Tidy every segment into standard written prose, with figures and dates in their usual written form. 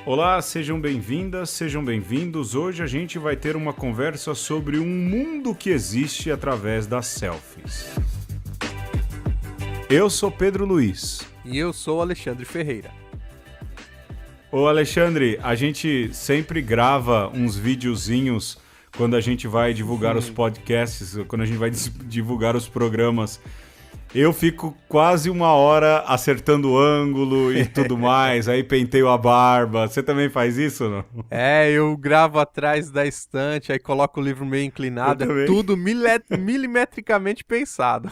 Olá, sejam bem-vindas, sejam bem-vindos. Hoje a gente vai ter uma conversa sobre um mundo que existe através das selfies. Eu sou Pedro Luiz. E eu sou Alexandre Ferreira. Ô Alexandre, a gente sempre grava uns videozinhos quando a gente vai divulgar os podcasts, quando a gente vai divulgar os programas. Eu fico quase uma hora acertando o ângulo e tudo mais, aí penteio a barba. Você também faz isso, não? Eu gravo atrás da estante, aí coloco o livro meio inclinado, é tudo milimetricamente pensado.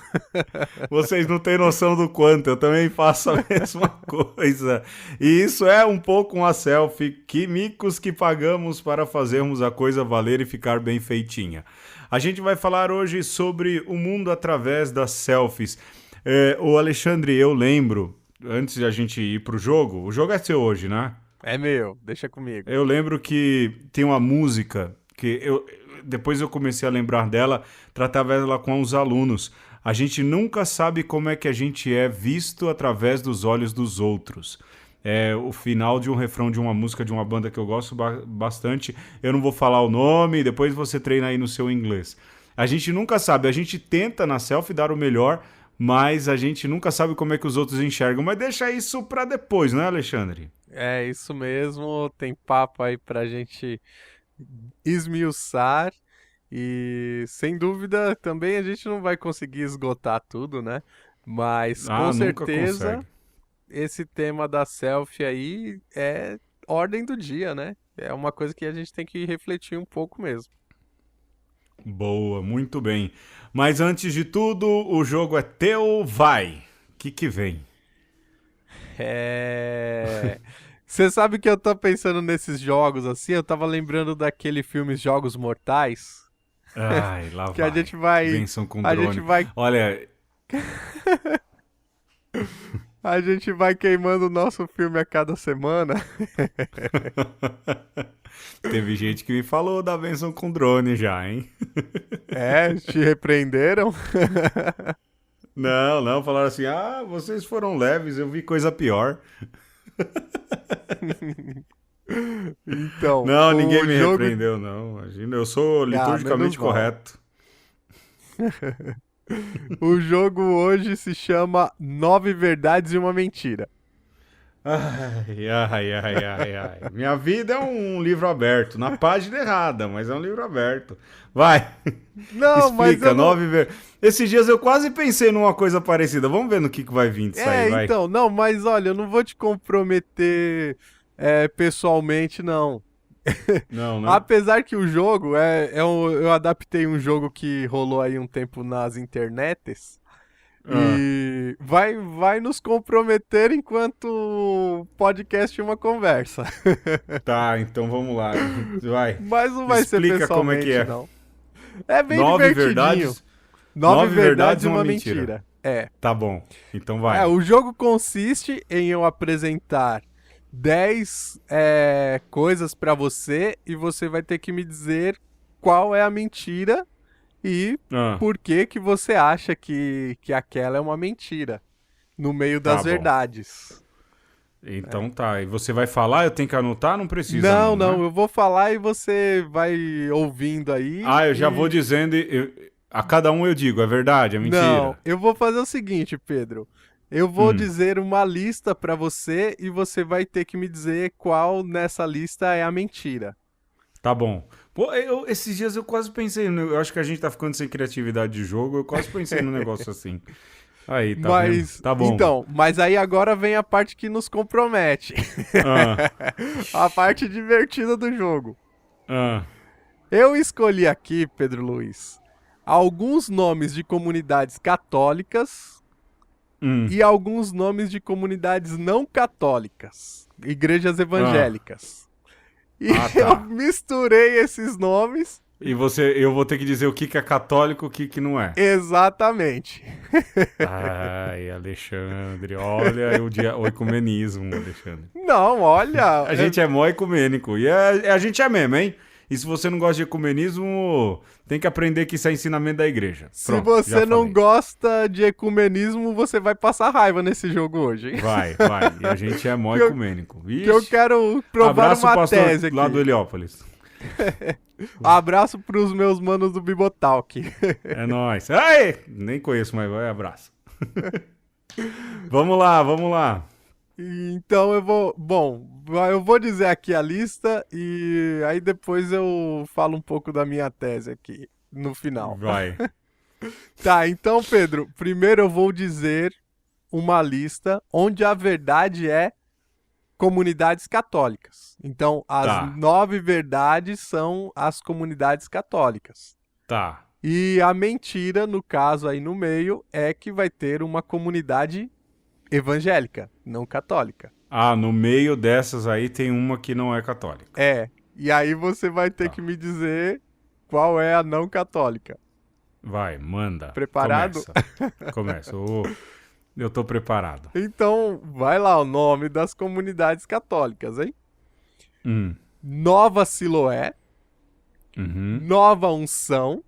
Vocês não têm noção do quanto, eu também faço a mesma coisa. E isso é um pouco uma selfie, que micos que pagamos para fazermos a coisa valer e ficar bem feitinha. A gente vai falar hoje sobre o mundo através das selfies. Ô Alexandre, eu lembro, antes de a gente ir pro jogo, o jogo é seu hoje, né? É meu, deixa comigo. Eu lembro que tem uma música que depois eu comecei a lembrar dela, tratava ela com os alunos. A gente nunca sabe como é que a gente é visto através dos olhos dos outros. É o final de um refrão de uma música de uma banda que eu gosto bastante. Eu não vou falar o nome, depois você treina aí no seu inglês. A gente nunca sabe, a gente tenta na selfie dar o melhor, mas a gente nunca sabe como é que os outros enxergam. Mas deixa isso pra depois, né, Alexandre? É isso mesmo, tem papo aí pra gente esmiuçar e sem dúvida também a gente não vai conseguir esgotar tudo, né? Mas com certeza consegue. Esse tema da selfie aí é ordem do dia, né? É uma coisa que a gente tem que refletir um pouco mesmo. Boa, muito bem. Mas antes de tudo, o jogo é teu, vai. O que vem? Você sabe que eu tô pensando nesses jogos assim, eu tava lembrando daquele filme Jogos Mortais. Ai, lá que vai. A gente vai... Benção com a drone. gente vai... Olha... A gente vai queimando o nosso filme a cada semana. Teve gente que me falou da benção com drone já, hein? Te repreenderam? Não, falaram assim, vocês foram leves, eu vi coisa pior. Então, não, ninguém me repreendeu, não. Imagina, eu sou liturgicamente correto. O jogo hoje se chama 9 Verdades e uma Mentira. Ai. Minha vida é um livro aberto, na página errada, mas é um livro aberto. Vai, não, explica, mas Esses dias eu quase pensei numa coisa parecida, vamos ver no que vai vir disso aí, vai. Então, não, mas olha, eu não vou te comprometer pessoalmente, não. Não, né? Apesar que o jogo eu adaptei um jogo que rolou aí um tempo nas internets e vai nos comprometer enquanto podcast uma conversa. Tá, então vamos lá, vai. Mas não vai ser pessoalmente, como é que é. não. É bem 9 divertidinho. verdades, 9 verdades e uma mentira. Tá bom, então vai. O jogo consiste em eu apresentar 10 coisas pra você e você vai ter que me dizer qual é a mentira e por que você acha que aquela é uma mentira no meio das verdades. Então tá, e você vai falar, eu tenho que anotar, não precisa Não, né? eu vou falar e você vai ouvindo aí. Eu já vou dizendo, a cada um eu digo, é verdade, é mentira? Não, eu vou fazer o seguinte, Pedro. Eu vou dizer uma lista pra você e você vai ter que me dizer qual nessa lista é a mentira. Tá bom. Pô, esses dias eu quase pensei, eu acho que a gente tá ficando sem criatividade de jogo, eu quase pensei num negócio assim. Aí, tá vendo? Tá bom. Então, mas aí agora vem a parte que nos compromete. A parte divertida do jogo. Eu escolhi aqui, Pedro Luiz, alguns nomes de comunidades católicas e alguns nomes de comunidades não católicas, igrejas evangélicas. Eu misturei esses nomes. E eu vou ter que dizer o que é católico e o que não é. Exatamente. Ai, Alexandre, olha o ecumenismo, Alexandre. Não, olha... A gente é mó ecumênico, e a gente é mesmo, hein? E se você não gosta de ecumenismo, tem que aprender que isso é ensinamento da igreja. Se você não gosta de ecumenismo, você vai passar raiva nesse jogo hoje, hein? Vai. E a gente é mó ecumênico. Que eu quero provar uma tese aqui. Lá do Heliópolis. Abraço pros meus manos do Bibotalk. É nóis. Ai, nem conheço, mas vai, abraço. Vamos lá. Então eu vou dizer aqui a lista e aí depois eu falo um pouco da minha tese aqui no final. Vai. Tá, então Pedro, primeiro eu vou dizer uma lista onde a verdade é comunidades católicas. Então, as 9 verdades são as comunidades católicas. Tá. E a mentira, no caso aí no meio, é que vai ter uma comunidade evangélica, não católica. Ah, no meio dessas aí tem uma que não é católica. É, e aí você vai ter que me dizer qual é a não católica. Vai, manda. Preparado? Começa. Eu tô preparado. Então, vai lá o nome das comunidades católicas, hein? Nova Siloé, Nova Unção,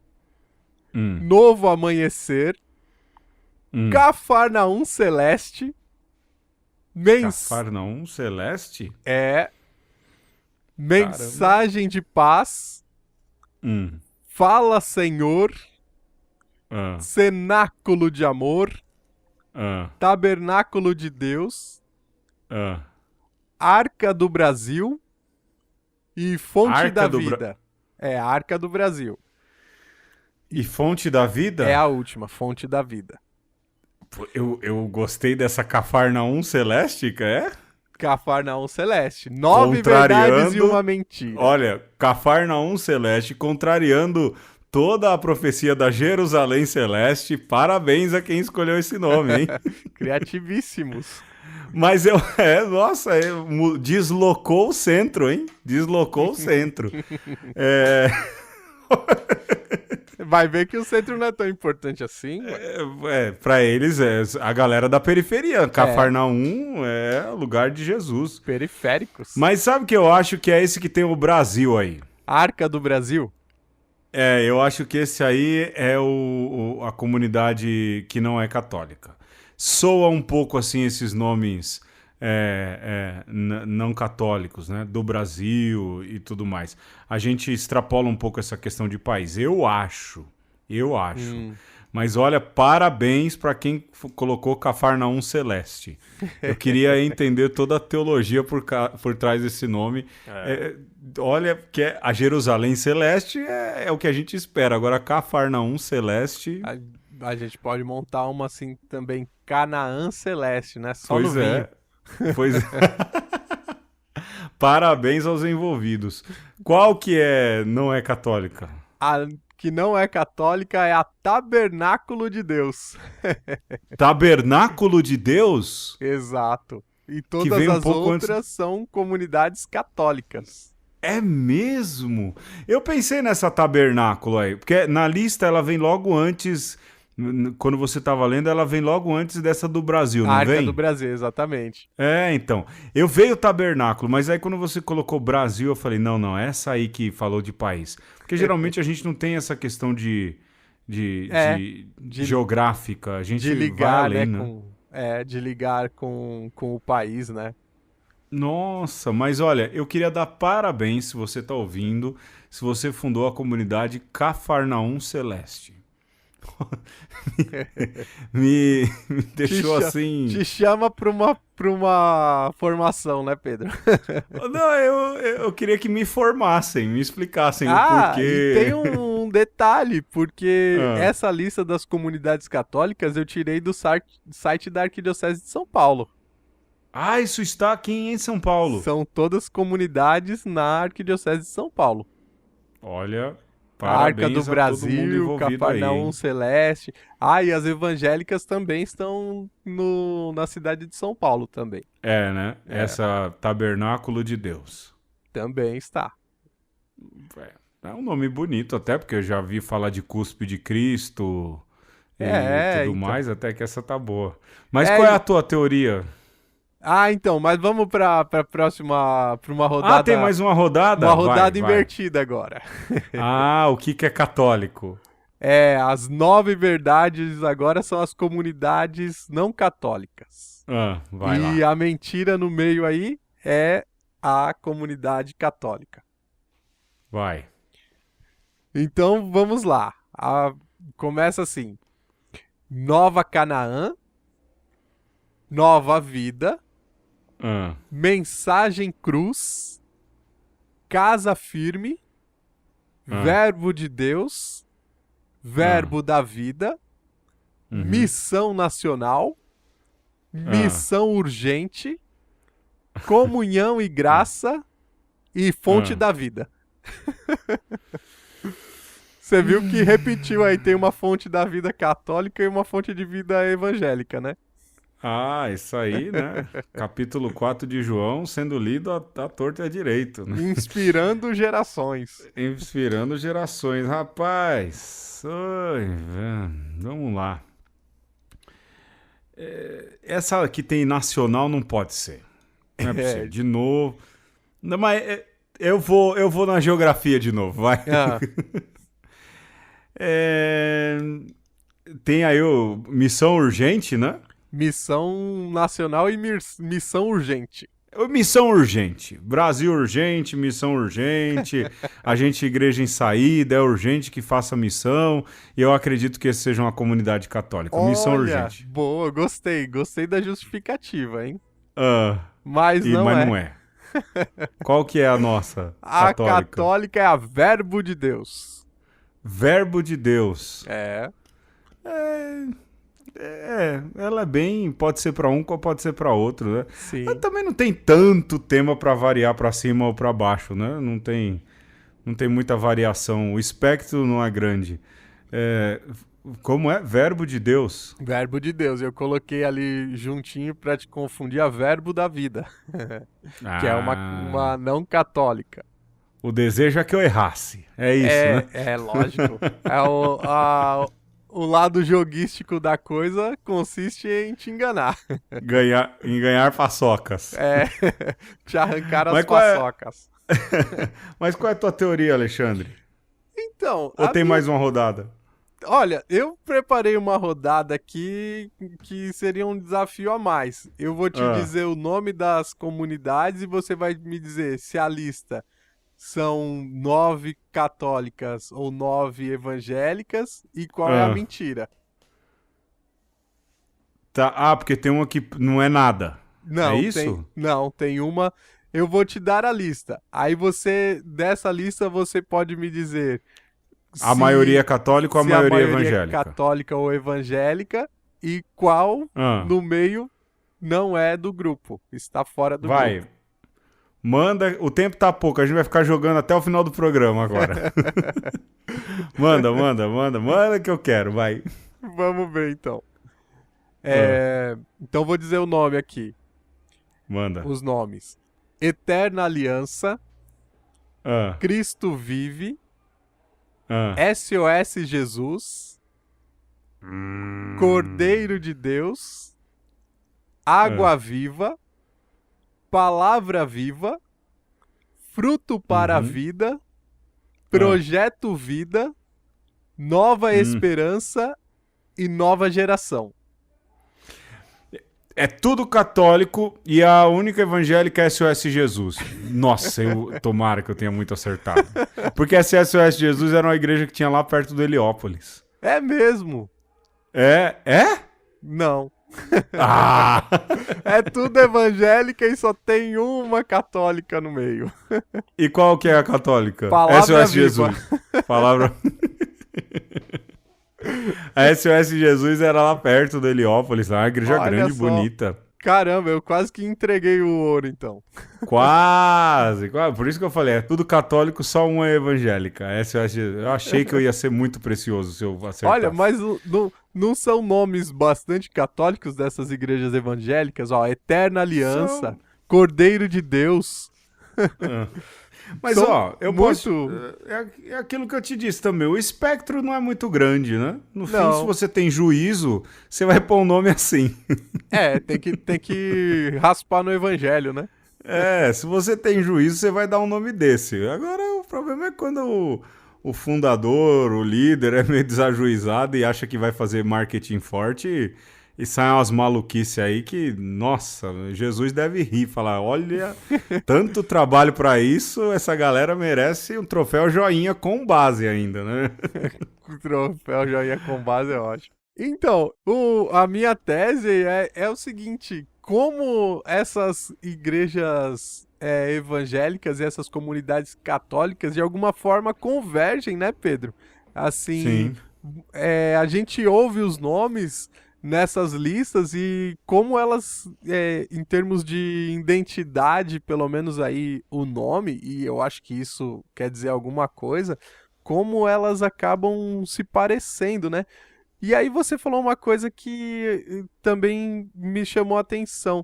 Novo Amanhecer, Cafarnaum Celeste, Cafarnaum Celeste? Mensagem de Paz, Fala Senhor, Cenáculo de Amor, Tabernáculo de Deus, Arca do Brasil e Fonte da Vida. É a Arca do Brasil. E Fonte da Vida? É a última, Fonte da Vida. Eu gostei dessa Cafarnaum Celeste, é? Cafarnaum Celeste. 9 verdades e uma mentira. Olha, Cafarnaum Celeste contrariando toda a profecia da Jerusalém Celeste. Parabéns a quem escolheu esse nome, hein? Criativíssimos. Mas deslocou o centro, hein? Deslocou o centro. Vai ver que o centro não é tão importante assim. Pra eles é a galera da periferia. Cafarnaum é lugar de Jesus. Periféricos. Mas sabe o que eu acho que é esse que tem o Brasil aí? Arca do Brasil? Eu acho que esse aí é a comunidade que não é católica. Soa um pouco assim esses nomes não católicos, né? Do Brasil e tudo mais. A gente extrapola um pouco essa questão de país. Eu acho. Mas olha, parabéns para quem colocou Cafarnaum Celeste. Eu queria entender toda a teologia por trás desse nome. Olha, que a Jerusalém Celeste é o que a gente espera. Agora, Cafarnaum Celeste... A gente pode montar uma assim também, Canaã Celeste, né? Só pois no vinho. Pois é. Parabéns aos envolvidos. Qual que não é católica? A que não é católica é a Tabernáculo de Deus. Tabernáculo de Deus? Exato. E todas as outras são comunidades católicas. É mesmo? Eu pensei nessa Tabernáculo aí, porque na lista ela vem logo antes... Quando você estava lendo, ela vem logo antes dessa do Brasil, não vem? Arca do Brasil, exatamente. Então. Eu veio o Tabernáculo, mas aí quando você colocou Brasil, eu falei, não, essa aí que falou de país. Porque geralmente a gente não tem essa questão de geográfica. A gente de ligar, vai além, né? De ligar com o país, né? Nossa, mas olha, eu queria dar parabéns, se você está ouvindo, se você fundou a comunidade Cafarnaum Celeste. me deixou assim... Te chama pra uma formação, né, Pedro? Não, eu queria que me formassem, me explicassem o porquê. E tem um detalhe, porque essa lista das comunidades católicas eu tirei do site da Arquidiocese de São Paulo. Isso está aqui em São Paulo. São todas comunidades na Arquidiocese de São Paulo. Olha... A Arca do Brasil, Cafarnaum Celeste. E as evangélicas também estão na cidade de São Paulo também. Né? Essa Tabernáculo de Deus. Também está. É um nome bonito até, porque eu já vi falar de Cuspe de Cristo e tudo mais, até que essa tá boa. Mas qual é a tua teoria? Então, mas vamos pra próxima, pra uma rodada... tem mais uma rodada? Uma rodada invertida agora. O que é católico? As 9 verdades agora são as comunidades não católicas. Vai lá. E a mentira no meio aí é a comunidade católica. Vai. Então, vamos lá. Começa assim. Nova Canaã, Nova Vida, Mensagem Cruz, Casa Firme, Verbo de Deus, Verbo da Vida, Missão Nacional, Missão Urgente, Comunhão e Graça e Fonte da Vida. Você viu que repetiu aí, tem uma fonte da vida católica e uma fonte de vida evangélica, né? Isso aí, né? Capítulo 4 de João sendo lido à torta e à direito. Né? Inspirando gerações. Inspirando gerações. Rapaz, vamos lá. Essa que tem nacional não pode ser. Não é possível. De novo. Não, mas eu vou na geografia de novo, vai. Tem aí o Missão Urgente, né? Missão Nacional e Missão Urgente. Missão Urgente. Brasil urgente, missão urgente. A gente, igreja em saída, é urgente que faça missão. E eu acredito que esse seja uma comunidade católica. Missão urgente. Boa, gostei. Gostei da justificativa, hein? Mas não é. Qual que é a nossa católica? A católica é a Verbo de Deus. Verbo de Deus. Ela é bem... Pode ser para um, pode ser para outro, né? Sim. Mas também não tem tanto tema para variar para cima ou para baixo, né? Não tem muita variação. O espectro não é grande. Como é? Verbo de Deus. Verbo de Deus. Eu coloquei ali juntinho para te confundir a Verbo da Vida. Que é uma não católica. O desejo é que eu errasse. É isso, né? É lógico. O lado joguístico da coisa consiste em te enganar. Em ganhar paçocas. Te arrancar as paçocas. Mas qual é a tua teoria, Alexandre? Então... Ou tem mais uma rodada? Olha, eu preparei uma rodada aqui que seria um desafio a mais. Eu vou te dizer o nome das comunidades e você vai me dizer se a lista são 9 católicas ou 9 evangélicas e qual é a mentira. Tá, porque tem uma que não é nada. Não, é isso? Tem uma... Eu vou te dar a lista. Aí dessa lista, você pode me dizer... A maioria é católica ou a maioria é evangélica? É católica ou evangélica e qual no meio não é do grupo, está fora do grupo. Manda, o tempo tá pouco, a gente vai ficar jogando até o final do programa agora. Manda que eu quero, vai. Vamos ver então. Então vou dizer o nome aqui. Manda. Os nomes. Eterna Aliança, Cristo Vive, SOS Jesus, Cordeiro de Deus, Água Viva, Palavra Viva, Fruto para a Vida, Projeto Vida, Nova Esperança e Nova Geração. É tudo católico e a única evangélica é SOS Jesus. Nossa, tomara que eu tenha muito acertado. Porque essa SOS Jesus era uma igreja que tinha lá perto do Heliópolis. É mesmo? É? Não. É tudo evangélica e só tem uma católica no meio. E qual que é a católica? Palavra SOS Viva. Jesus. Palavra... A SOS Jesus era lá perto do Heliópolis, lá, uma igreja grande, bonita. Caramba, eu quase que entreguei o ouro, então. Quase. Por isso que eu falei, é tudo católico, só uma é evangélica. SOS Jesus. Eu achei que eu ia ser muito precioso se eu acertasse. Olha, mas não são nomes bastante católicos dessas igrejas evangélicas? Ó, Eterna Aliança, Cordeiro de Deus. Mas, eu posso... É aquilo que eu te disse também. O espectro não é muito grande, né? No fim, se você tem juízo, você vai pôr um nome assim. Tem que raspar no evangelho, né? Se você tem juízo, você vai dar um nome desse. Agora, o problema é quando o fundador, o líder, é meio desajuizado e acha que vai fazer marketing forte e saem umas maluquices aí que, nossa, Jesus deve rir, falar, olha, tanto trabalho pra isso, essa galera merece um troféu joinha com base ainda, né? O troféu joinha com base é ótimo. Então, a minha tese é o seguinte, como essas igrejas evangélicas e essas comunidades católicas de alguma forma convergem, né, Pedro? Assim, a gente ouve os nomes nessas listas e como elas, em termos de identidade, pelo menos aí o nome, e eu acho que isso quer dizer alguma coisa, como elas acabam se parecendo, né? E aí você falou uma coisa que também me chamou a atenção,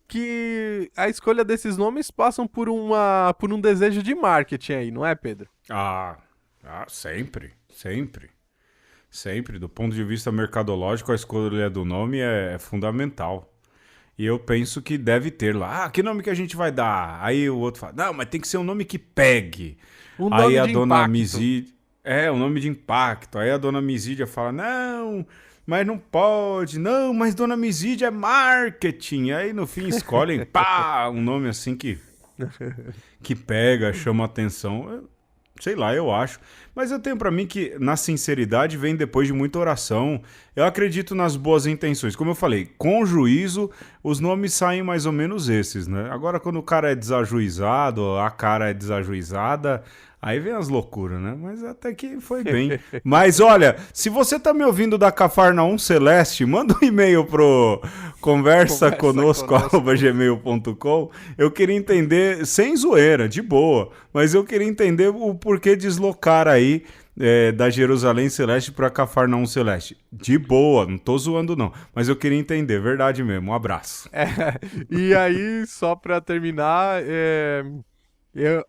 que a escolha desses nomes passam por um desejo de marketing aí, não é, Pedro? Sempre. Sempre, do ponto de vista mercadológico, a escolha do nome é fundamental. E eu penso que deve ter lá. Que nome que a gente vai dar? Aí o outro fala, não, mas tem que ser um nome que pegue. Um nome aí a de dona impacto. Misídia... um nome de impacto. Aí a dona Misídia fala, não, mas não pode. Não, mas dona Misídia é marketing. Aí no fim escolhem, um nome assim que pega, chama atenção. Sei lá, eu acho. Mas eu tenho pra mim que na sinceridade vem depois de muita oração. Eu acredito nas boas intenções. Como eu falei, com juízo, os nomes saem mais ou menos esses, né? Agora, quando o cara é desajuizado, a cara é desajuizada, aí vem as loucuras, né? Mas até que foi bem. Mas olha, se você tá me ouvindo da Cafarnaum Celeste, manda um e-mail pro conversaconosco@gmail.com. Eu queria entender, sem zoeira, de boa, mas eu queria entender o porquê deslocar aí da Jerusalém Celeste para Cafarnaum Celeste. De boa, não tô zoando não, mas eu queria entender, verdade mesmo. Um abraço. E aí, só pra terminar,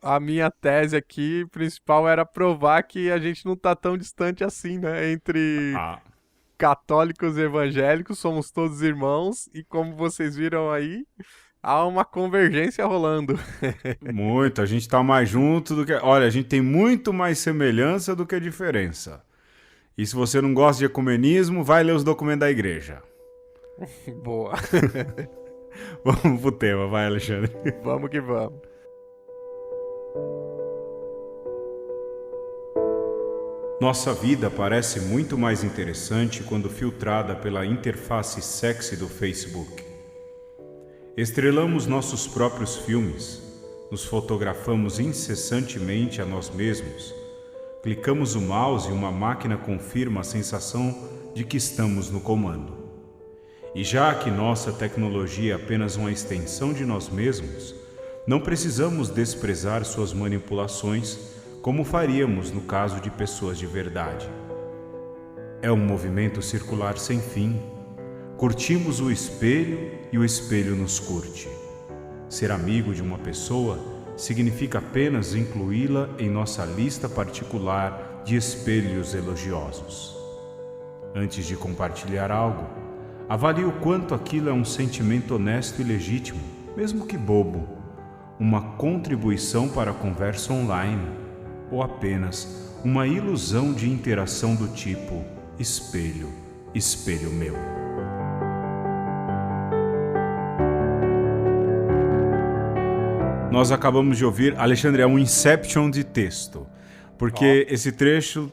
a minha tese aqui principal era provar que a gente não tá tão distante assim, né? Entre católicos e evangélicos, somos todos irmãos, e como vocês viram aí, há uma convergência rolando. Muito, a gente tá mais junto do que... Olha, a gente tem muito mais semelhança do que diferença. E se você não gosta de ecumenismo, vai ler os documentos da igreja. Boa. Vamos pro tema, vai, Alexandre. Vamos que vamos. Nossa vida parece muito mais interessante quando filtrada pela interface sexy do Facebook. Estrelamos nossos próprios filmes, nos fotografamos incessantemente a nós mesmos, clicamos o mouse e uma máquina confirma a sensação de que estamos no comando. E já que nossa tecnologia é apenas uma extensão de nós mesmos, não precisamos desprezar suas manipulações como faríamos no caso de pessoas de verdade. É um movimento circular sem fim. Curtimos o espelho e o espelho nos curte. Ser amigo de uma pessoa significa apenas incluí-la em nossa lista particular de espelhos elogiosos. Antes de compartilhar algo, avalie o quanto aquilo é um sentimento honesto e legítimo, mesmo que bobo, uma contribuição para a conversa online, ou apenas uma ilusão de interação do tipo espelho, espelho meu. Nós acabamos de ouvir, Alexandre, é um inception de texto, porque esse trecho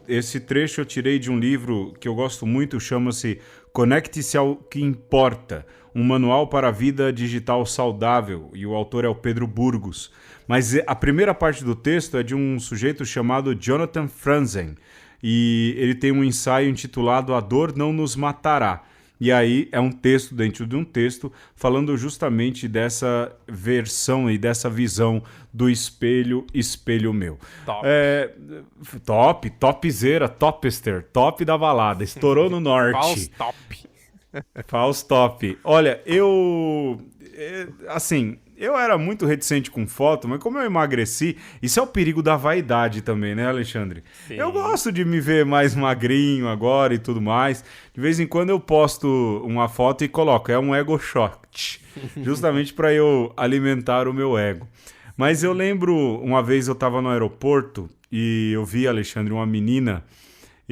eu tirei de um livro que eu gosto muito, chama-se Conecte-se ao que Importa, um manual para a vida digital saudável, e o autor é o Pedro Burgos. Mas a primeira parte do texto é de um sujeito chamado Jonathan Franzen, e ele tem um ensaio intitulado A Dor Não Nos Matará. E aí é um texto dentro de um texto falando justamente dessa versão e dessa visão do espelho, espelho meu. Topzera, topster, top da balada, estourou no norte. Faustop. Olha, eu era muito reticente com foto, mas como eu emagreci, isso é o perigo da vaidade também, né, Alexandre? Sim. Eu gosto de me ver mais magrinho agora e tudo mais. De vez em quando eu posto uma foto e coloco, é um ego shot, justamente para eu alimentar o meu ego. Mas eu lembro, uma vez eu estava no aeroporto e eu vi, Alexandre, uma menina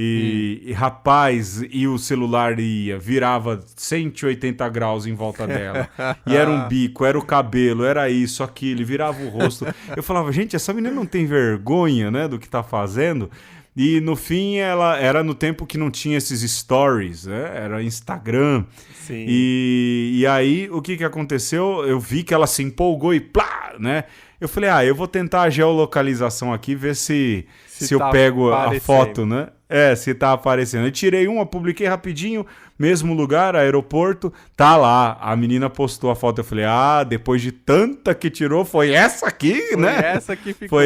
e rapaz, e o celular virava 180 graus em volta dela. E era um bico, era o cabelo, era isso, aquilo, virava o rosto. Eu falava, gente, essa menina não tem vergonha, né, do que tá fazendo? E no fim, ela era no tempo que não tinha esses stories, né? Era Instagram. Sim. E aí, o que aconteceu? Eu vi que ela se empolgou e plá, né? Eu falei, eu vou tentar a geolocalização aqui, ver se eu pego a foto, né? Se tá aparecendo. Eu tirei uma, publiquei rapidinho, mesmo lugar, aeroporto, tá lá. A menina postou a foto, eu falei, depois de tanta que tirou, foi essa aqui, né? Foi essa que ficou.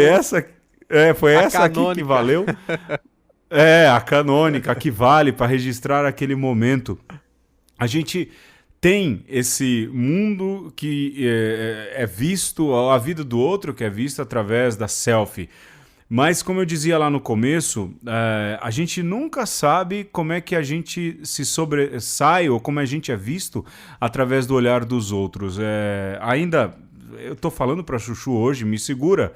Foi essa aqui que valeu. A canônica, que vale para registrar aquele momento. A gente tem esse mundo que é visto, a vida do outro que é vista através da selfie. Mas, como eu dizia lá no começo, a gente nunca sabe como é que a gente se sobressai ou como a gente é visto através do olhar dos outros. Ainda, eu estou falando para Chuchu hoje, me segura,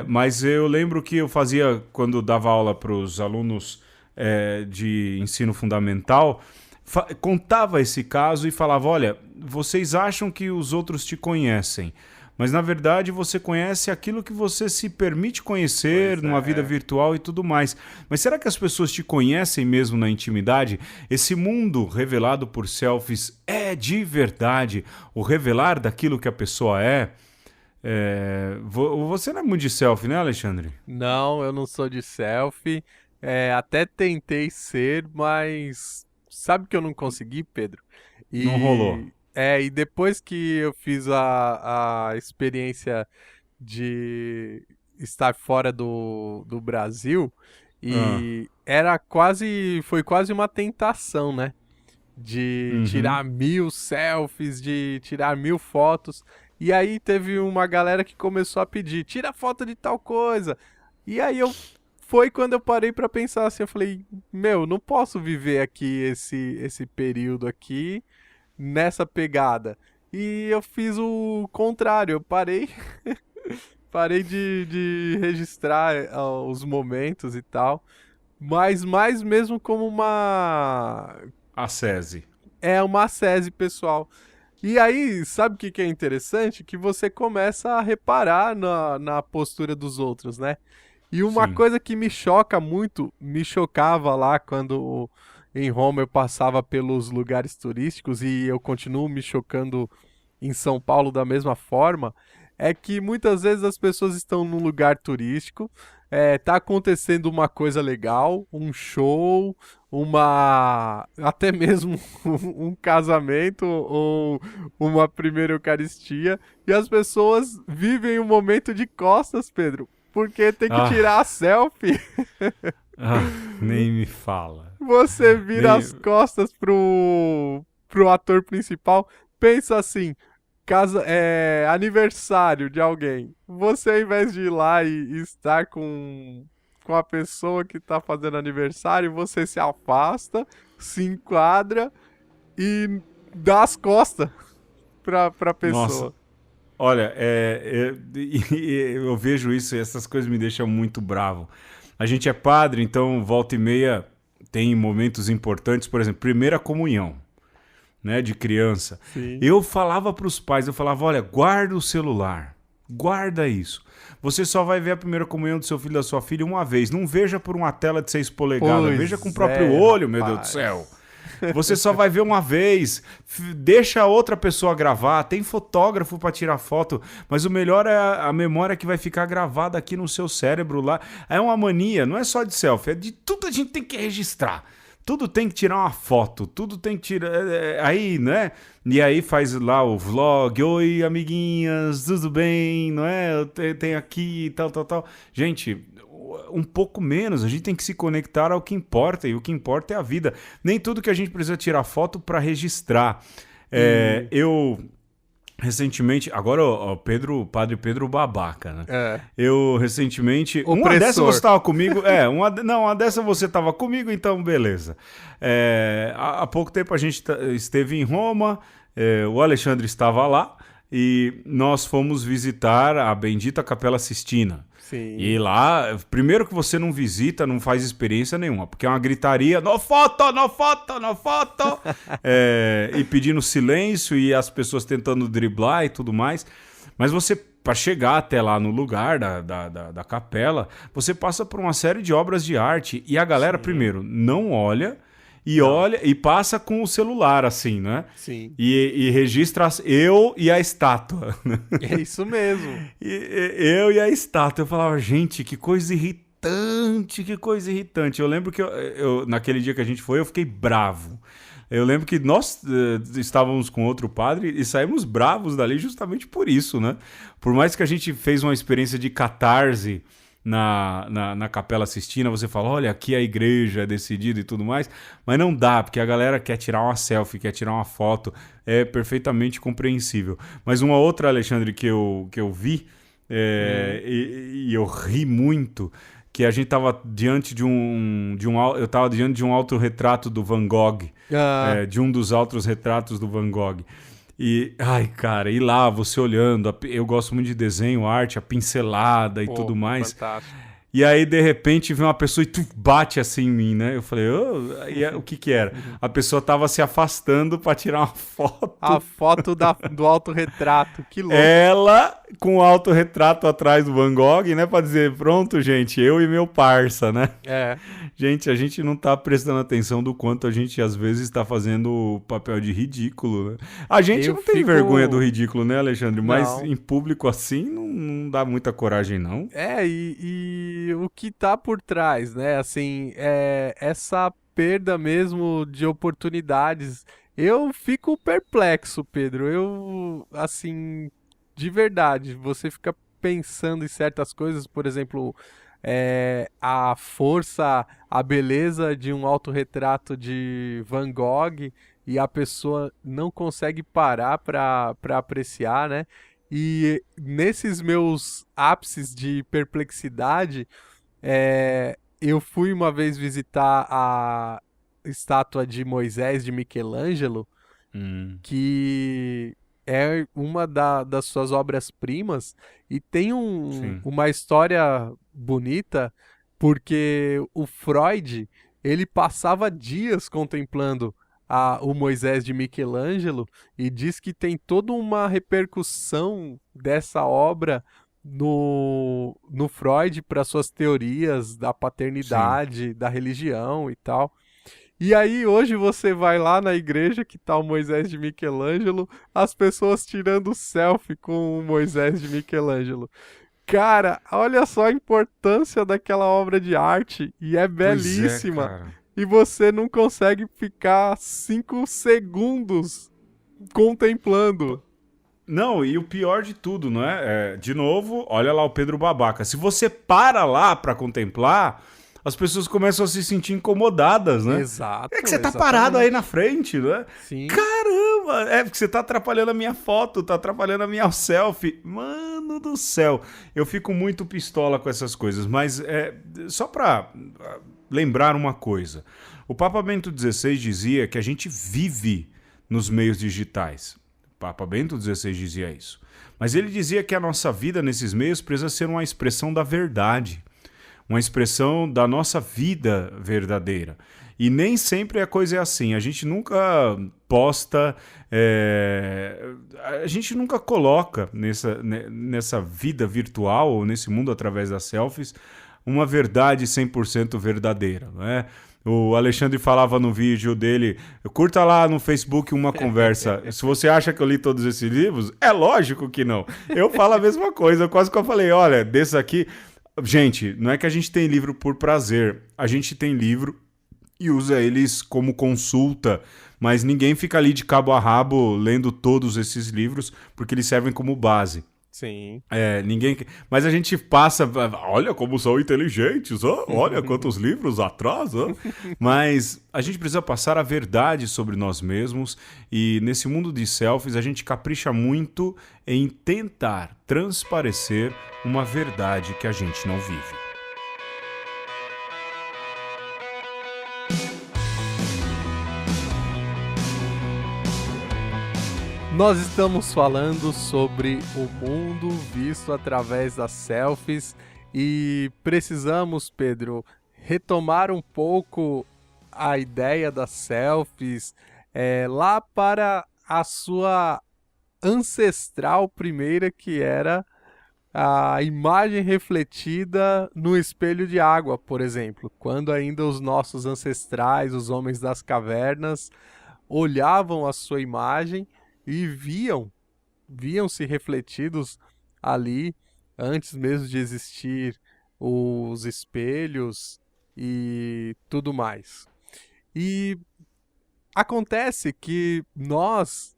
mas eu lembro que eu fazia, quando dava aula para os alunos de ensino fundamental, contava esse caso e falava, olha, vocês acham que os outros te conhecem, mas na verdade você conhece aquilo que você se permite conhecer numa vida virtual e tudo mais. Mas será que as pessoas te conhecem mesmo na intimidade? Esse mundo revelado por selfies é de verdade o revelar daquilo que a pessoa é? Você não é muito de selfie, né, Alexandre? Não, eu não sou de selfie. Até tentei ser, mas sabe que eu não consegui, Pedro? Não rolou. E depois que eu fiz a experiência de estar fora do Brasil, e foi quase uma tentação, né? De tirar 1000 selfies, de tirar 1000 fotos. E aí teve uma galera que começou a pedir, tira foto de tal coisa. E aí foi quando eu parei pra pensar assim, eu falei, não posso viver aqui esse período aqui nessa pegada. E eu fiz o contrário, eu parei de registrar os momentos e tal, mas mais mesmo como uma ascese. Uma ascese pessoal. E aí, sabe o que é interessante? Que você começa a reparar na postura dos outros, né? E uma coisa que me chocava lá quando em Roma eu passava pelos lugares turísticos e eu continuo me chocando em São Paulo da mesma forma, é que muitas vezes as pessoas estão num lugar turístico, tá acontecendo uma coisa legal, um show, até mesmo um casamento ou uma primeira Eucaristia, e as pessoas vivem um momento de costas, Pedro, porque tem que tirar a selfie. Nem me fala. Você vira as costas pro ator principal, pensa assim, aniversário de alguém. Você, ao invés de ir lá e estar com a pessoa que tá fazendo aniversário, você se afasta, se enquadra e dá as costas pra pessoa. Nossa. Olha, eu vejo isso e essas coisas me deixam muito bravo. A gente é padre, então volta e meia tem momentos importantes, por exemplo, primeira comunhão, né, de criança. Sim. Eu falava para os pais, olha, guarda o celular, guarda isso. Você só vai ver a primeira comunhão do seu filho e da sua filha uma vez. Não veja por uma tela de 6 polegadas, veja com o próprio olho, meu Deus do céu. Você só vai ver uma vez, deixa outra pessoa gravar, tem fotógrafo para tirar foto, mas o melhor é a memória que vai ficar gravada aqui no seu cérebro lá. É uma mania, não é só de selfie, é de tudo a gente tem que registrar. Tudo tem que tirar uma foto, tudo tem que tirar... Aí, né? E aí faz lá o vlog, oi amiguinhas, tudo bem, não é? Eu tenho aqui, tal. Gente... um pouco menos, a gente tem que se conectar ao que importa, e o que importa é a vida. Nem tudo que a gente precisa tirar foto para registrar. recentemente, agora o Padre Pedro babaca, né? É. Eu recentemente, Opressor. uma dessa você estava comigo, uma dessa você estava comigo, então beleza. Há pouco tempo a gente esteve em Roma, o Alexandre estava lá e nós fomos visitar a bendita Capela Sistina. Sim. E lá, primeiro que você não visita, não faz experiência nenhuma, porque é uma gritaria, no foto, no foto, no foto, e pedindo silêncio e as pessoas tentando driblar e tudo mais. Mas você, para chegar até lá no lugar da capela, você passa por uma série de obras de arte e a galera, primeiro, não olha e passa com o celular, assim, né? Sim. E registra eu e a estátua. É isso mesmo. Eu e a estátua. Eu falava, gente, que coisa irritante, que coisa irritante. Eu lembro que eu naquele dia que a gente foi, eu fiquei bravo. Eu lembro que nós estávamos com outro padre e saímos bravos dali justamente por isso, né? Por mais que a gente fez uma experiência de catarse na Capela Sistina, você fala, olha, aqui a igreja é decidida e tudo mais, mas não dá, porque a galera quer tirar uma selfie, quer tirar uma foto, é perfeitamente compreensível. Mas uma outra, Alexandre, que eu vi, e eu ri muito, que a gente estava diante eu estava diante de um autorretrato do Van Gogh, de um dos autorretratos do Van Gogh. E, ai, cara, e lá você olhando, eu gosto muito de desenho, arte, a pincelada e tudo mais. Fantástico. E aí, de repente, vem uma pessoa e bate assim em mim, né? Eu falei, o que era? A pessoa tava se afastando para tirar uma foto. A foto do autorretrato, que louco. Ela com o autorretrato atrás do Van Gogh, né? Pra dizer, pronto, gente, eu e meu parça, né? Gente, a gente não tá prestando atenção do quanto a gente, às vezes, está fazendo o papel de ridículo, né? A gente não tem vergonha do ridículo, né, Alexandre? Mas em público assim, não dá muita coragem, não. E o que tá por trás, né? Assim, essa perda mesmo de oportunidades. Eu fico perplexo, Pedro. Eu, assim, de verdade, você fica pensando em certas coisas, por exemplo, a força, a beleza de um autorretrato de Van Gogh e a pessoa não consegue parar para apreciar, né? E nesses meus ápices de perplexidade, eu fui uma vez visitar a estátua de Moisés de Michelangelo, que é uma das suas obras-primas, e tem uma história bonita, porque o Freud, ele passava dias contemplando o Moisés de Michelangelo e diz que tem toda uma repercussão dessa obra no Freud para suas teorias da paternidade, da religião e tal. E aí hoje você vai lá na igreja que tá o Moisés de Michelangelo, as pessoas tirando selfie com o Moisés de Michelangelo. Cara, olha só a importância daquela obra de arte, e é belíssima. E você não consegue ficar 5 segundos contemplando. Não, e o pior de tudo, não é? De novo, olha lá o Pedro babaca. Se você para lá para contemplar, as pessoas começam a se sentir incomodadas, né? Exato. É que você tá parado aí na frente, né? Sim. Caramba! É porque você tá atrapalhando a minha foto, tá atrapalhando a minha selfie. Mano do céu! Eu fico muito pistola com essas coisas, mas só pra lembrar uma coisa. O Papa Bento XVI dizia que a gente vive nos meios digitais. O Papa Bento XVI dizia isso. Mas ele dizia que a nossa vida nesses meios precisa ser uma expressão da verdade. Uma expressão da nossa vida verdadeira. E nem sempre a coisa é assim. A gente nunca posta, a gente nunca coloca nessa vida virtual, ou nesse mundo através das selfies, uma verdade 100% verdadeira, não é? O Alexandre falava no vídeo dele, curta lá no Facebook uma conversa. Se você acha que eu li todos esses livros, é lógico que não. Eu falo a mesma coisa, quase que eu falei, olha, desse aqui... Gente, não é que a gente tem livro por prazer, a gente tem livro e usa eles como consulta, mas ninguém fica ali de cabo a rabo lendo todos esses livros porque eles servem como base. Sim. Ninguém. Mas a gente passa. Olha como são inteligentes, olha quantos livros atrás. Mas a gente precisa passar a verdade sobre nós mesmos. E nesse mundo de selfies, a gente capricha muito em tentar transparecer uma verdade que a gente não vive. Nós estamos falando sobre o mundo visto através das selfies e precisamos, Pedro, retomar um pouco a ideia das selfies lá para a sua ancestral primeira, que era a imagem refletida no espelho de água, por exemplo. Quando ainda os nossos ancestrais, os homens das cavernas, olhavam a sua imagem e viam-se refletidos ali antes mesmo de existir os espelhos e tudo mais. E acontece que nós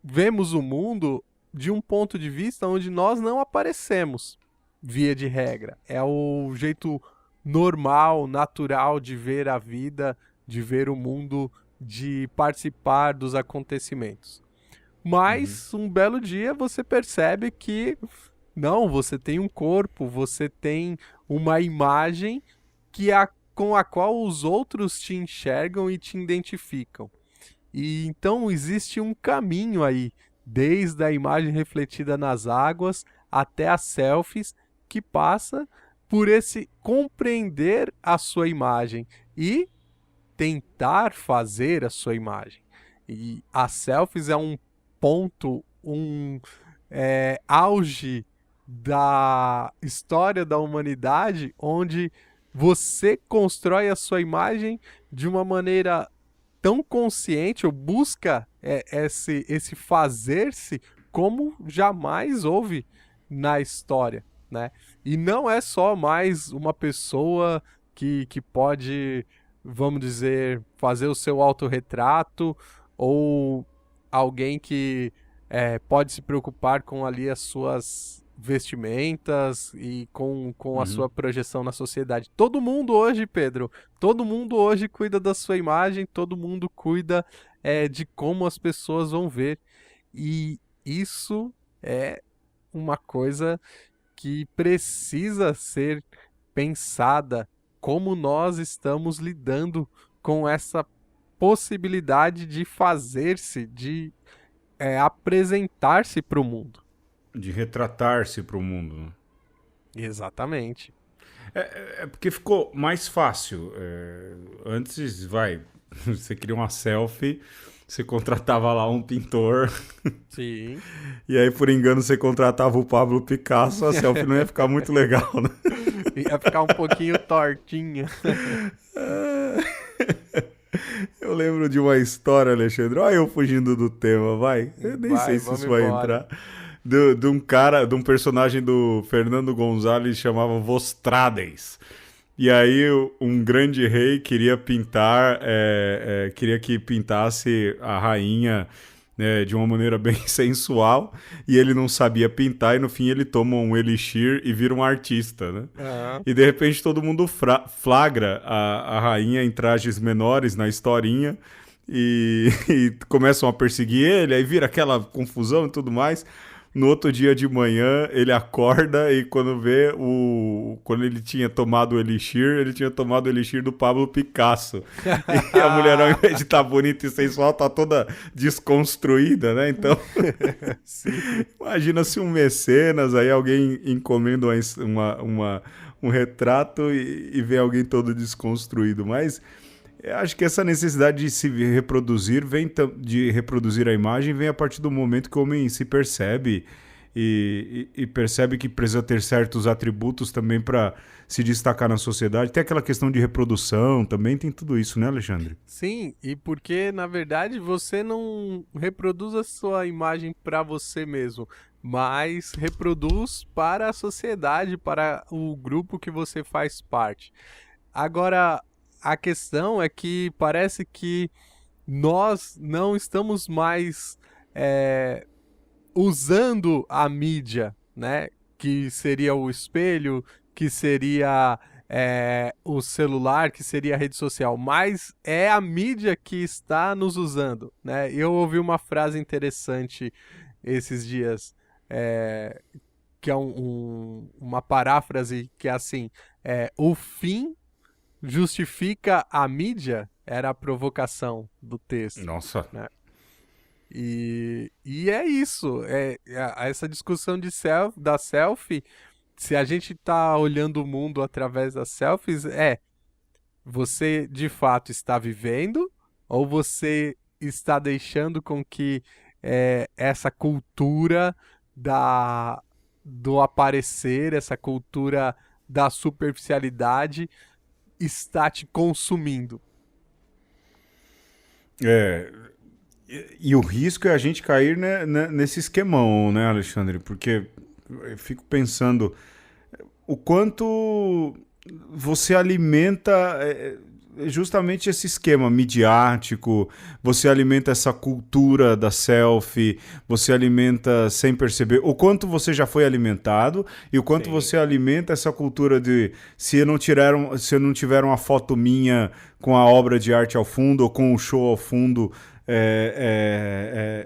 vemos o mundo de um ponto de vista onde nós não aparecemos, via de regra. É o jeito normal, natural de ver a vida, de ver o mundo, de participar dos acontecimentos. Mas um belo dia você percebe que não, você tem um corpo, você tem uma imagem com a qual os outros te enxergam e te identificam. E então existe um caminho aí, desde a imagem refletida nas águas até as selfies, que passa por esse compreender a sua imagem e tentar fazer a sua imagem. E as selfies é um ponto, auge da história da humanidade, onde você constrói a sua imagem de uma maneira tão consciente, ou busca esse fazer-se como jamais houve na história, né? E não é só mais uma pessoa que pode, vamos dizer, fazer o seu autorretrato, ou alguém que pode se preocupar com ali as suas vestimentas e com a sua projeção na sociedade. Todo mundo hoje, Pedro, todo mundo hoje cuida da sua imagem, todo mundo cuida de como as pessoas vão ver. E isso é uma coisa que precisa ser pensada, como nós estamos lidando com essa possibilidade de fazer-se, de apresentar-se para o mundo. De retratar-se para o mundo. Né? Exatamente. É porque ficou mais fácil. Antes, você queria uma selfie, você contratava lá um pintor. Sim. E aí, por engano, você contratava o Pablo Picasso, a selfie não ia ficar muito legal, né? Ia ficar um pouquinho tortinha. Eu lembro de uma história, Alexandre. Olha eu fugindo do tema, vai. Eu nem sei se isso vai entrar. De um personagem do Fernando Gonzalez chamava Vostrades. E aí um grande rei queria pintar, queria que pintasse a rainha de uma maneira bem sensual, e ele não sabia pintar, e no fim ele toma um elixir e vira um artista, né? Uhum. E de repente todo mundo flagra a rainha em trajes menores na historinha, e começam a perseguir ele, aí vira aquela confusão e tudo mais. No outro dia de manhã, ele acorda e quando quando ele tinha tomado o elixir, ele tinha tomado o elixir do Pablo Picasso. E a mulher, ao invés de estar bonita e sensual, tá toda desconstruída, né? Então, imagina se um mecenas, aí alguém encomenda um retrato e vê alguém todo desconstruído. Mas eu acho que essa necessidade de se reproduzir, de reproduzir a imagem, vem a partir do momento que o homem se percebe e percebe que precisa ter certos atributos também para se destacar na sociedade. Tem aquela questão de reprodução, também tem tudo isso, né, Alexandre? Sim, e porque, na verdade, você não reproduz a sua imagem para você mesmo, mas reproduz para a sociedade, para o grupo que você faz parte. Agora, a questão é que parece que nós não estamos mais usando a mídia, né? Que seria o espelho, que seria o celular, que seria a rede social, mas é a mídia que está nos usando, né? Eu ouvi uma frase interessante esses dias, que é uma paráfrase que é assim, o fim justifica a mídia, era a provocação do texto. Nossa. Né? E é isso, essa discussão da selfie, se a gente está olhando o mundo através das selfies, você de fato está vivendo ou você está deixando com que essa cultura do aparecer, essa cultura da superficialidade está te consumindo? E o risco é a gente cair nesse esquemão, né, Alexandre? Porque eu fico pensando o quanto você alimenta justamente esse esquema midiático, você alimenta essa cultura da selfie, você alimenta sem perceber o quanto você já foi alimentado e o quanto você alimenta essa cultura de se eu não tiver uma foto minha com a obra de arte ao fundo ou com o show ao fundo,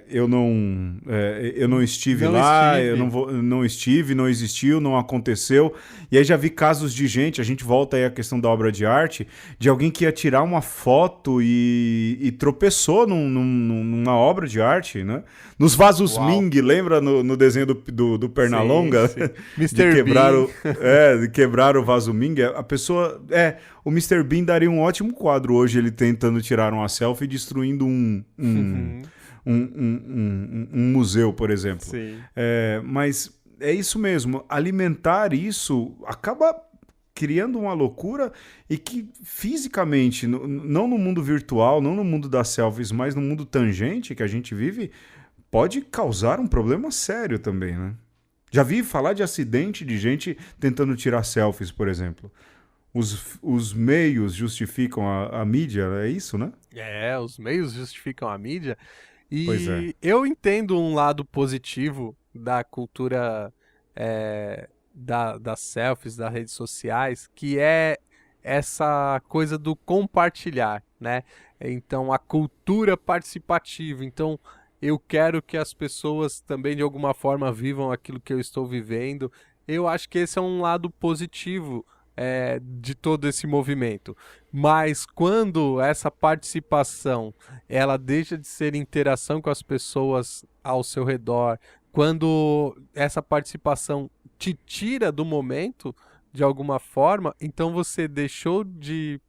eu não estive lá, eu não estive, não existiu, não aconteceu. E aí já vi casos de gente, a gente volta aí à questão da obra de arte, de alguém que ia tirar uma foto e tropeçou numa obra de arte, né? Nos vasos Ming, lembra no desenho do Pernalonga? Sim. Mr. De quebrar o vaso Ming. A pessoa... o Mr. Bean daria um ótimo quadro hoje, ele tentando tirar uma selfie e destruindo um museu, por exemplo. Sim. Mas é isso mesmo, alimentar isso acaba criando uma loucura e que fisicamente, não no mundo virtual, não no mundo das selfies, mas no mundo tangente que a gente vive, pode causar um problema sério também, né? Já vi falar de acidente de gente tentando tirar selfies, por exemplo. Os meios justificam a mídia, é isso, né? Os meios justificam a mídia. E pois é. Eu entendo um lado positivo da cultura das selfies, das redes sociais, que é essa coisa do compartilhar, né? Então, a cultura participativa. Então, eu quero que as pessoas também, de alguma forma, vivam aquilo que eu estou vivendo. Eu acho que esse é um lado positivo de todo esse movimento. Mas quando essa participação ela deixa de ser interação com as pessoas ao seu redor, quando essa participação te tira do momento de alguma forma, então você deixou de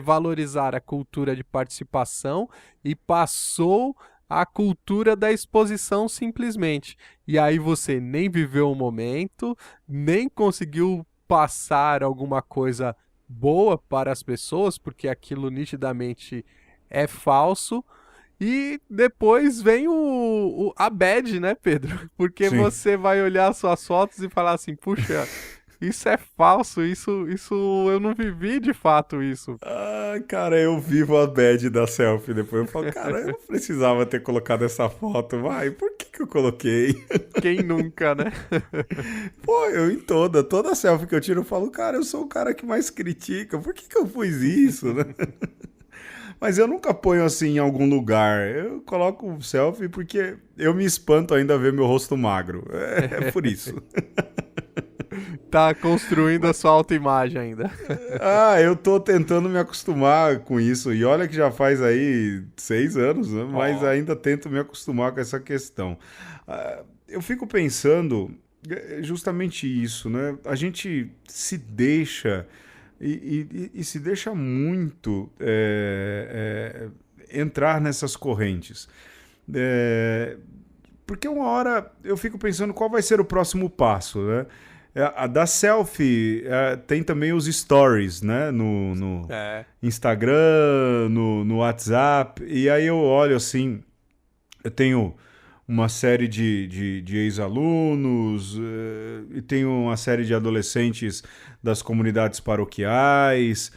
valorizar a cultura de participação e passou a cultura da exposição simplesmente. E aí você nem viveu o momento, nem conseguiu passar alguma coisa boa para as pessoas, porque aquilo nitidamente é falso. E depois vem a bad, né, Pedro? Porque Sim. você vai olhar suas fotos e falar assim, puxa, isso é falso, isso eu não vivi de fato isso. Cara, eu vivo a bad da selfie depois. Eu falo, cara, eu não precisava ter colocado essa foto, por que eu coloquei? Quem nunca, né? Pô, eu em toda selfie que eu tiro, eu falo, cara, eu sou o cara que mais critica, por que eu fiz isso, né? Mas eu nunca ponho assim em algum lugar. Eu coloco selfie porque eu me espanto ainda a ver meu rosto magro. É por isso. Tá construindo a sua autoimagem ainda. Eu tô tentando me acostumar com isso. E olha que já faz aí 6 anos, né? Mas ainda tento me acostumar com essa questão. Eu fico pensando justamente isso, né? A gente se deixa e se deixa muito entrar nessas correntes. Porque uma hora eu fico pensando qual vai ser o próximo passo, né? A da selfie tem também os stories, né? No Instagram, no WhatsApp. E aí eu olho assim, eu tenho uma série de ex-alunos e tenho uma série de adolescentes das comunidades paroquiais.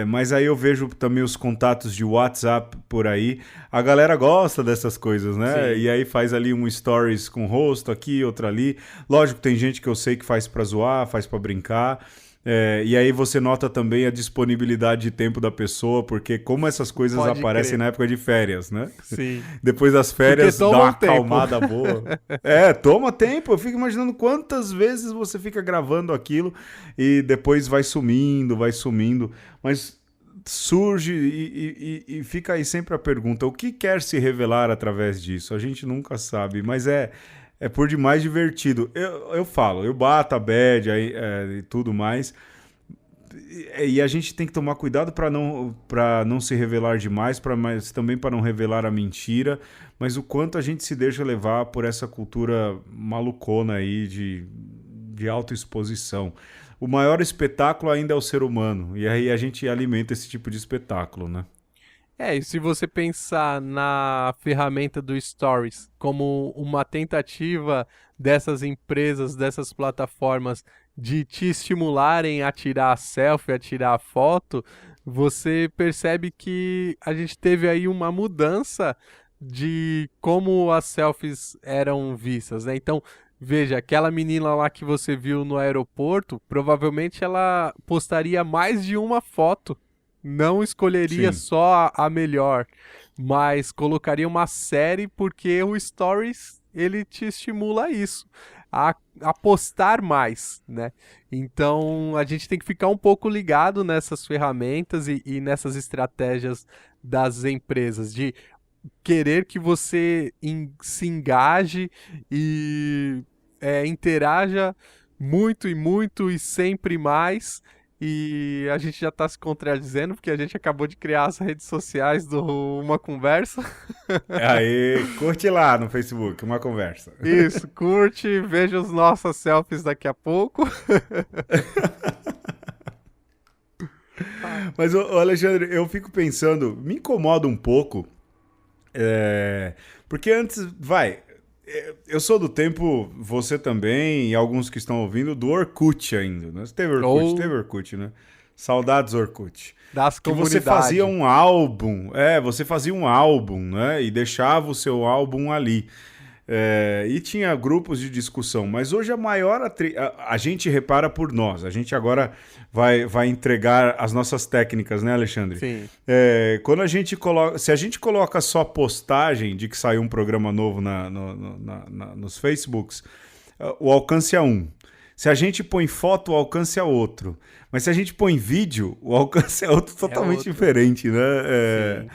Mas aí eu vejo também os contatos de WhatsApp por aí. A galera gosta dessas coisas, né? Sim. E aí faz ali um stories com rosto aqui, outro ali. Lógico, tem gente que eu sei que faz pra zoar, faz pra brincar. E aí você nota também a disponibilidade de tempo da pessoa, porque como essas coisas Pode aparecem crer. na época de férias, né? Sim. Depois das férias dá uma tempo. acalmada boa. Toma tempo. Eu fico imaginando quantas vezes você fica gravando aquilo e depois vai sumindo. Mas surge e fica aí sempre a pergunta: o que quer se revelar através disso? A gente nunca sabe, mas é por demais divertido. Eu falo, eu bato a bad e tudo mais. E a gente tem que tomar cuidado para não se revelar demais, mas também para não revelar a mentira. Mas o quanto a gente se deixa levar por essa cultura malucona aí de autoexposição. O maior espetáculo ainda é o ser humano. E aí a gente alimenta esse tipo de espetáculo, né? E se você pensar na ferramenta do Stories como uma tentativa dessas empresas, dessas plataformas de te estimularem a tirar selfie, a tirar foto, você percebe que a gente teve aí uma mudança de como as selfies eram vistas, né? Então, veja, aquela menina lá que você viu no aeroporto, provavelmente ela postaria mais de uma foto, não escolheria Sim. só a melhor, mas colocaria uma série porque o Stories ele te estimula a isso, a postar mais, né? Então a gente tem que ficar um pouco ligado nessas ferramentas e nessas estratégias das empresas de querer que você se engaje e interaja muito e sempre mais. E a gente já está se contradizendo, porque a gente acabou de criar as redes sociais do Uma Conversa. Aí, curte lá no Facebook, uma conversa. Isso, curte, veja as nossas selfies daqui a pouco. Mas, ô, Alexandre, eu fico pensando, me incomoda um pouco, porque antes, eu sou do tempo, você também, e alguns que estão ouvindo, do Orkut ainda, né? Você teve Orkut, Ou teve Orkut, né? Saudades Orkut. das Que você comunidades. fazia um álbum, né? E deixava o seu álbum ali. E tinha grupos de discussão, mas hoje a maior a gente repara por nós. A gente agora vai entregar as nossas técnicas, né, Alexandre? Sim. Quando a gente coloca, se a gente coloca só postagem de que saiu um programa novo nos Facebooks, o alcance é um. Se a gente põe foto, o alcance é outro. Mas se a gente põe vídeo, o alcance é outro totalmente diferente, né?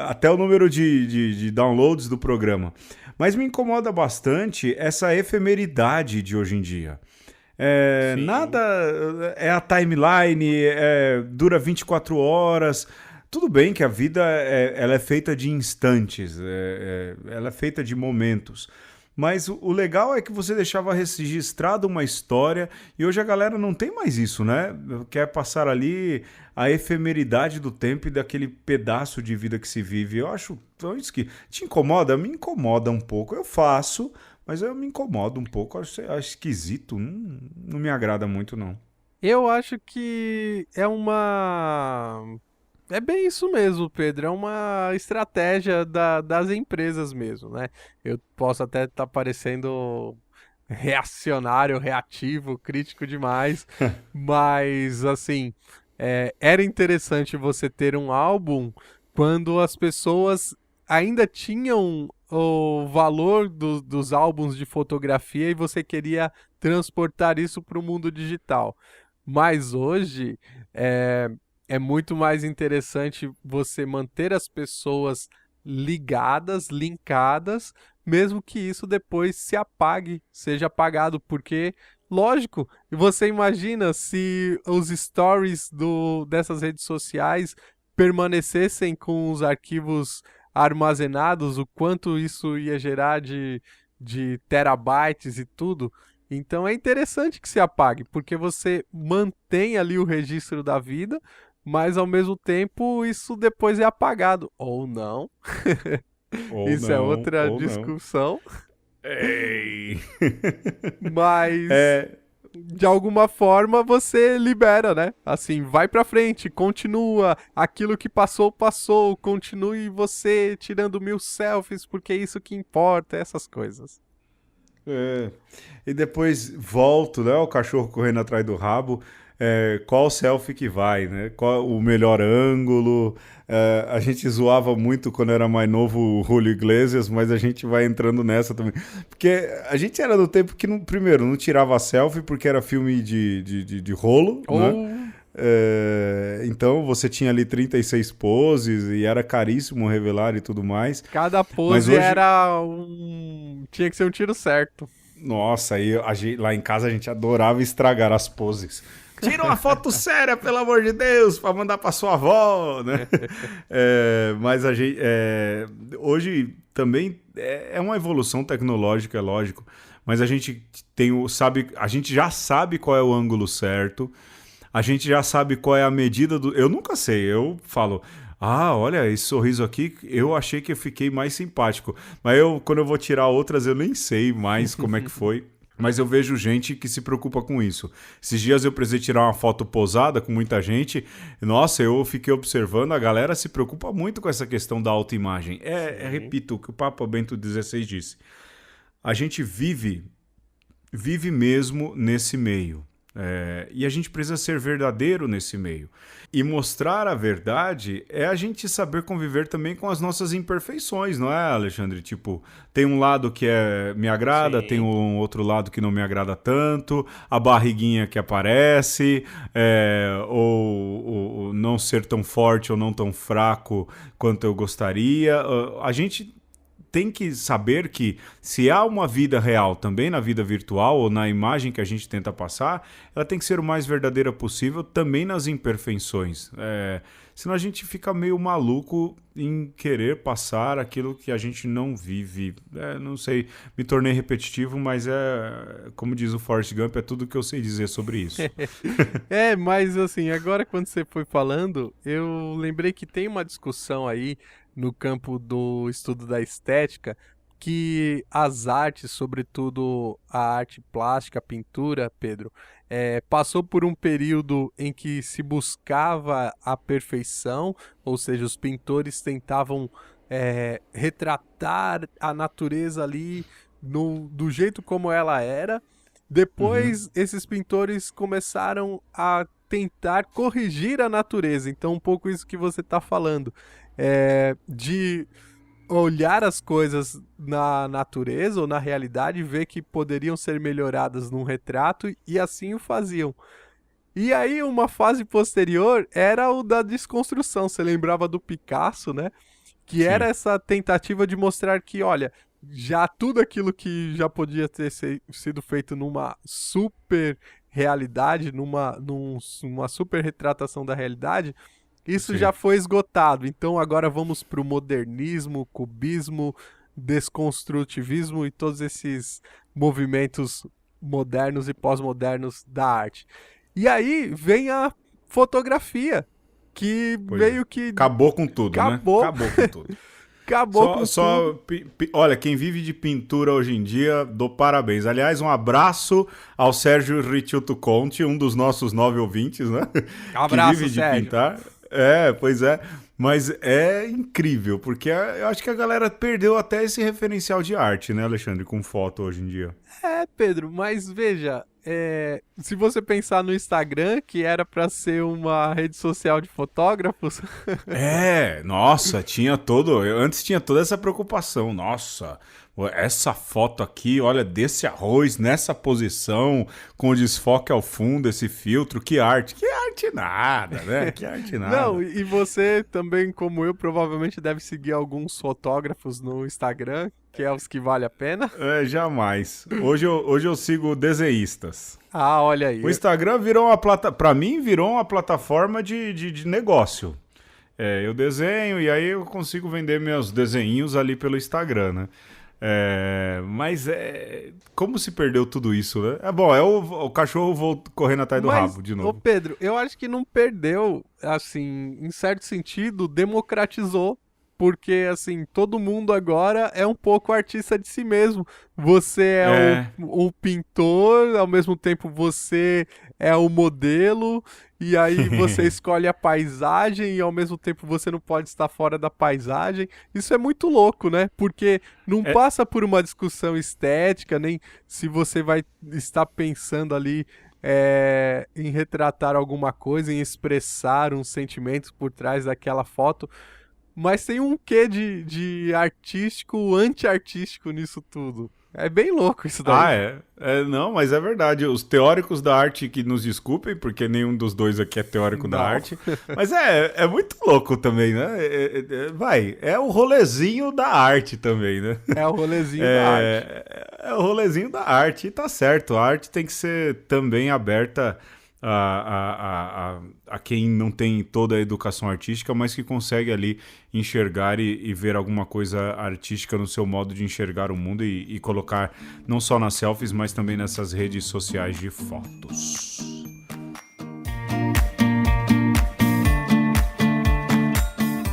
Até o número de downloads do programa. Mas me incomoda bastante essa efemeridade de hoje em dia. Nada é a timeline, dura 24 horas. Tudo bem que a vida ela é feita de instantes, ela é feita de momentos. Mas o legal é que você deixava registrada uma história e hoje a galera não tem mais isso, né? Quer passar ali a efemeridade do tempo e daquele pedaço de vida que se vive. Eu acho isso que te incomoda? Me incomoda um pouco. Eu faço, mas eu me incomodo um pouco. Acho esquisito, não me agrada muito, não. Eu acho que é bem isso mesmo, Pedro. É uma estratégia das empresas mesmo, né? Eu posso até estar parecendo reacionário, reativo, crítico demais, mas assim, era interessante você ter um álbum quando as pessoas ainda tinham o valor dos álbuns de fotografia e você queria transportar isso para o mundo digital. Mas hoje é muito mais interessante você manter as pessoas ligadas, linkadas, mesmo que isso depois se apague, seja apagado, porque, lógico, você imagina se os stories dessas redes sociais permanecessem com os arquivos armazenados, o quanto isso ia gerar de terabytes e tudo. Então é interessante que se apague, porque você mantém ali o registro da vida, mas ao mesmo tempo isso depois é apagado. Ou não. Ou Isso é não, outra ou não. discussão. Ei. Mas de alguma forma você libera, né? Assim, vai pra frente, continua, aquilo que passou, passou, continue você tirando 1000 selfies, porque é isso que importa, essas coisas. E depois volto, né? O cachorro correndo atrás do rabo. Qual selfie que vai, né? Qual o melhor ângulo? A gente zoava muito quando era mais novo o Julio Iglesias, mas a gente vai entrando nessa também. Porque a gente era do tempo que, primeiro, não tirava selfie porque era filme de rolo, né? Então você tinha ali 36 poses e era caríssimo revelar e tudo mais. Cada pose hoje... tinha que ser um tiro certo. Nossa, aí lá em casa a gente adorava estragar as poses. Tira uma foto séria, pelo amor de Deus, para mandar para sua avó, né? Mas a gente hoje também é uma evolução tecnológica, é lógico. Mas a gente a gente já sabe qual é o ângulo certo. A gente já sabe qual é a medida do... Eu nunca sei, eu falo... olha, esse sorriso aqui, eu achei que eu fiquei mais simpático. Mas quando eu vou tirar outras, eu nem sei mais como é que foi. Mas eu vejo gente que se preocupa com isso. Esses dias eu precisei tirar uma foto posada com muita gente. Nossa, eu fiquei observando, a galera se preocupa muito com essa questão da autoimagem. Repito o que o Papa Bento XVI disse. A gente vive mesmo nesse meio. E a gente precisa ser verdadeiro nesse meio. E mostrar a verdade é a gente saber conviver também com as nossas imperfeições, não é, Alexandre? Tipo, tem um lado que me agrada, tem um outro lado que não me agrada tanto, a barriguinha que aparece, ou não ser tão forte ou não tão fraco quanto eu gostaria. A gente tem que saber que se há uma vida real também na vida virtual ou na imagem que a gente tenta passar, ela tem que ser o mais verdadeira possível também nas imperfeições. Senão a gente fica meio maluco em querer passar aquilo que a gente não vive. Não sei, me tornei repetitivo, mas como diz o Forrest Gump, é tudo que eu sei dizer sobre isso. Mas assim, agora quando você foi falando, eu lembrei que tem uma discussão aí no campo do estudo da estética, que as artes, sobretudo a arte plástica, a pintura, Pedro, passou por um período em que se buscava a perfeição, ou seja, os pintores tentavam retratar a natureza ali do jeito como ela era. Depois, esses pintores começaram a tentar corrigir a natureza. Então, um pouco isso que você está falando. De olhar as coisas na natureza ou na realidade e ver que poderiam ser melhoradas num retrato, e assim o faziam. E aí, uma fase posterior era o da desconstrução. Você lembrava do Picasso, né? Que era essa tentativa de mostrar que, olha, já tudo aquilo que já podia ter sido feito numa super realidade, numa super retratação da realidade, isso já foi esgotado. Então agora vamos para o modernismo, cubismo, desconstrutivismo e todos esses movimentos modernos e pós-modernos da arte. E aí vem a fotografia, que meio que... Acabou com tudo, né? Acabou com tudo. Acabou com tudo. Olha, quem vive de pintura hoje em dia, dou parabéns. Aliás, um abraço ao Sérgio Ricciuto Conte, um dos nossos 9 ouvintes, né? Abraço, que vive de Sérgio. Pintar. Pois é. Mas é incrível, porque eu acho que a galera perdeu até esse referencial de arte, né, Alexandre, com foto hoje em dia. Pedro, mas veja, se você pensar no Instagram, que era pra ser uma rede social de fotógrafos... Nossa, antes tinha toda essa preocupação, nossa... Essa foto aqui, olha, desse arroz, nessa posição, com o desfoque ao fundo, esse filtro, que arte. Que arte nada, né? Que arte nada. Não, e você também, como eu, provavelmente deve seguir alguns fotógrafos no Instagram, que é os que vale a pena. Jamais. Hoje eu sigo desenhistas. Olha aí. O Instagram pra mim, virou uma plataforma de negócio. Eu desenho e aí eu consigo vender meus desenhinhos ali pelo Instagram, né? Mas como se perdeu tudo isso, né? O cachorro correndo atrás do rabo de novo. Ô Pedro, eu acho que não perdeu, assim, em certo sentido, democratizou porque, assim, todo mundo agora é um pouco artista de si mesmo. Você é o pintor, ao mesmo tempo você é o modelo, e aí você escolhe a paisagem e ao mesmo tempo você não pode estar fora da paisagem. Isso é muito louco, né? Porque não passa por uma discussão estética, nem se você vai estar pensando ali em retratar alguma coisa, em expressar uns sentimentos por trás daquela foto. Mas tem um quê de artístico, anti-artístico nisso tudo. É bem louco isso daí. Não, mas é verdade. Os teóricos da arte que nos desculpem, porque nenhum dos dois aqui é teórico da arte. Mas é muito louco também, né? É o rolezinho da arte também, né? É o rolezinho da arte. É o rolezinho da arte. E tá certo, a arte tem que ser também aberta a quem não tem toda a educação artística, mas que consegue ali enxergar e ver alguma coisa artística no seu modo de enxergar o mundo e colocar não só nas selfies, mas também nessas redes sociais de fotos.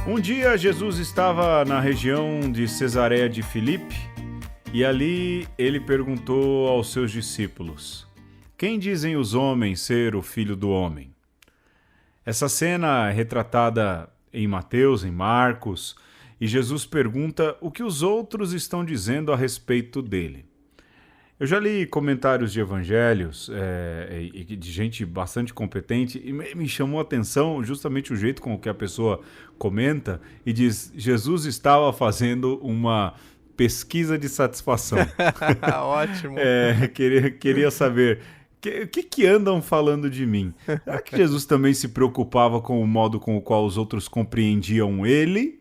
Um dia Jesus estava na região de Cesareia de Filipe e ali ele perguntou aos seus discípulos: quem dizem os homens ser o Filho do Homem? Essa cena é retratada em Mateus, em Marcos, e Jesus pergunta o que os outros estão dizendo a respeito dele. Eu já li comentários de evangelhos de gente bastante competente e me chamou a atenção justamente o jeito com que a pessoa comenta e diz: Jesus estava fazendo uma pesquisa de satisfação. Ótimo. Queria saber... O que andam falando de mim? Será que Jesus também se preocupava com o modo com o qual os outros compreendiam ele?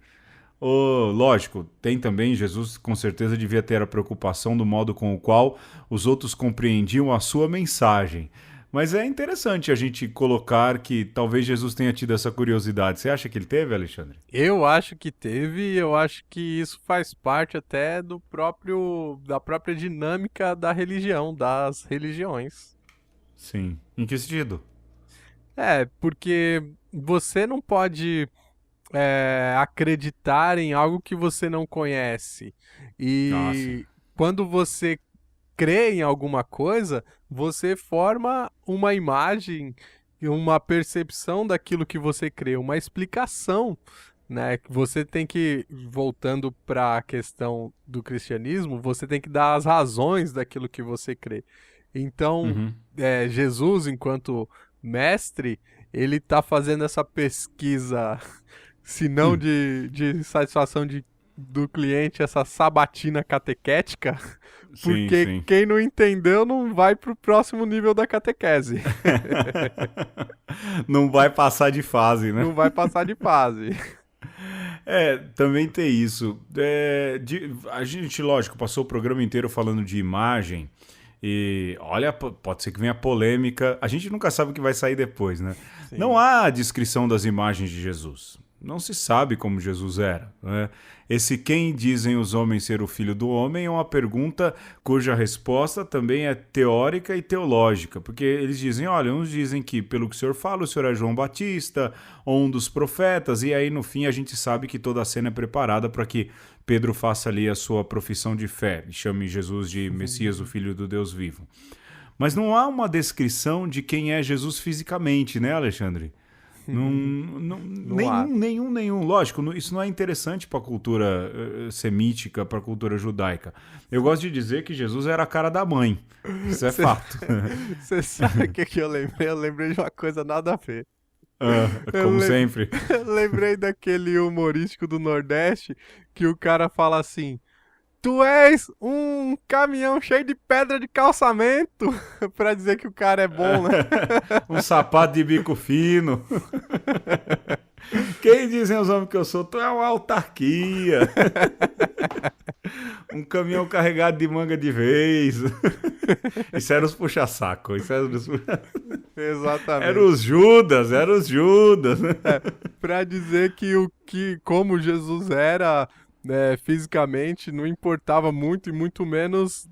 Lógico, tem também, Jesus com certeza devia ter a preocupação do modo com o qual os outros compreendiam a sua mensagem. Mas é interessante a gente colocar que talvez Jesus tenha tido essa curiosidade. Você acha que ele teve, Alexandre? Eu acho que teve, e eu acho que isso faz parte até da própria dinâmica da religião, das religiões. Sim. Em que sentido? Porque você não pode acreditar em algo que você não conhece. E quando você crê em alguma coisa, você forma uma imagem, uma percepção daquilo que você crê, uma explicação, né? Você tem que, voltando para a questão do cristianismo, você tem que dar as razões daquilo que você crê. Então, Jesus, enquanto mestre, ele está fazendo essa pesquisa, se não de satisfação do cliente, essa sabatina catequética, porque quem não entendeu não vai para o próximo nível da catequese. Não vai passar de fase, né? Não vai passar de fase. Também tem isso. A gente, lógico, passou o programa inteiro falando de imagem. E olha, pode ser que venha polêmica. A gente nunca sabe o que vai sair depois, né? Sim. Não há descrição das imagens de Jesus. Não se sabe como Jesus era, né? Esse quem dizem os homens ser o Filho do Homem é uma pergunta cuja resposta também é teórica e teológica, porque eles dizem, olha, uns dizem que pelo que o senhor fala, o senhor é João Batista, ou um dos profetas, e aí no fim a gente sabe que toda a cena é preparada para que Pedro faça ali a sua profissão de fé e chame Jesus de Messias, o Filho do Deus vivo. Mas não há uma descrição de quem é Jesus fisicamente, né, Alexandre? Nenhum. Lógico, isso não é interessante para a cultura semítica, para a cultura judaica. Eu gosto de dizer que Jesus era a cara da mãe. Isso é fato. Você sabe o que eu lembrei? Eu lembrei de uma coisa nada a ver. Como sempre. Eu lembrei daquele humorístico do Nordeste que o cara fala assim: tu és um caminhão cheio de pedra de calçamento, pra dizer que o cara é bom, né? Um sapato de bico fino. Quem dizem os homens que eu sou? Tu é uma autarquia. Um caminhão carregado de manga de vez. Isso era os puxa-saco. Exatamente. Eram os Judas. Pra dizer que como Jesus era... fisicamente não importava muito e muito menos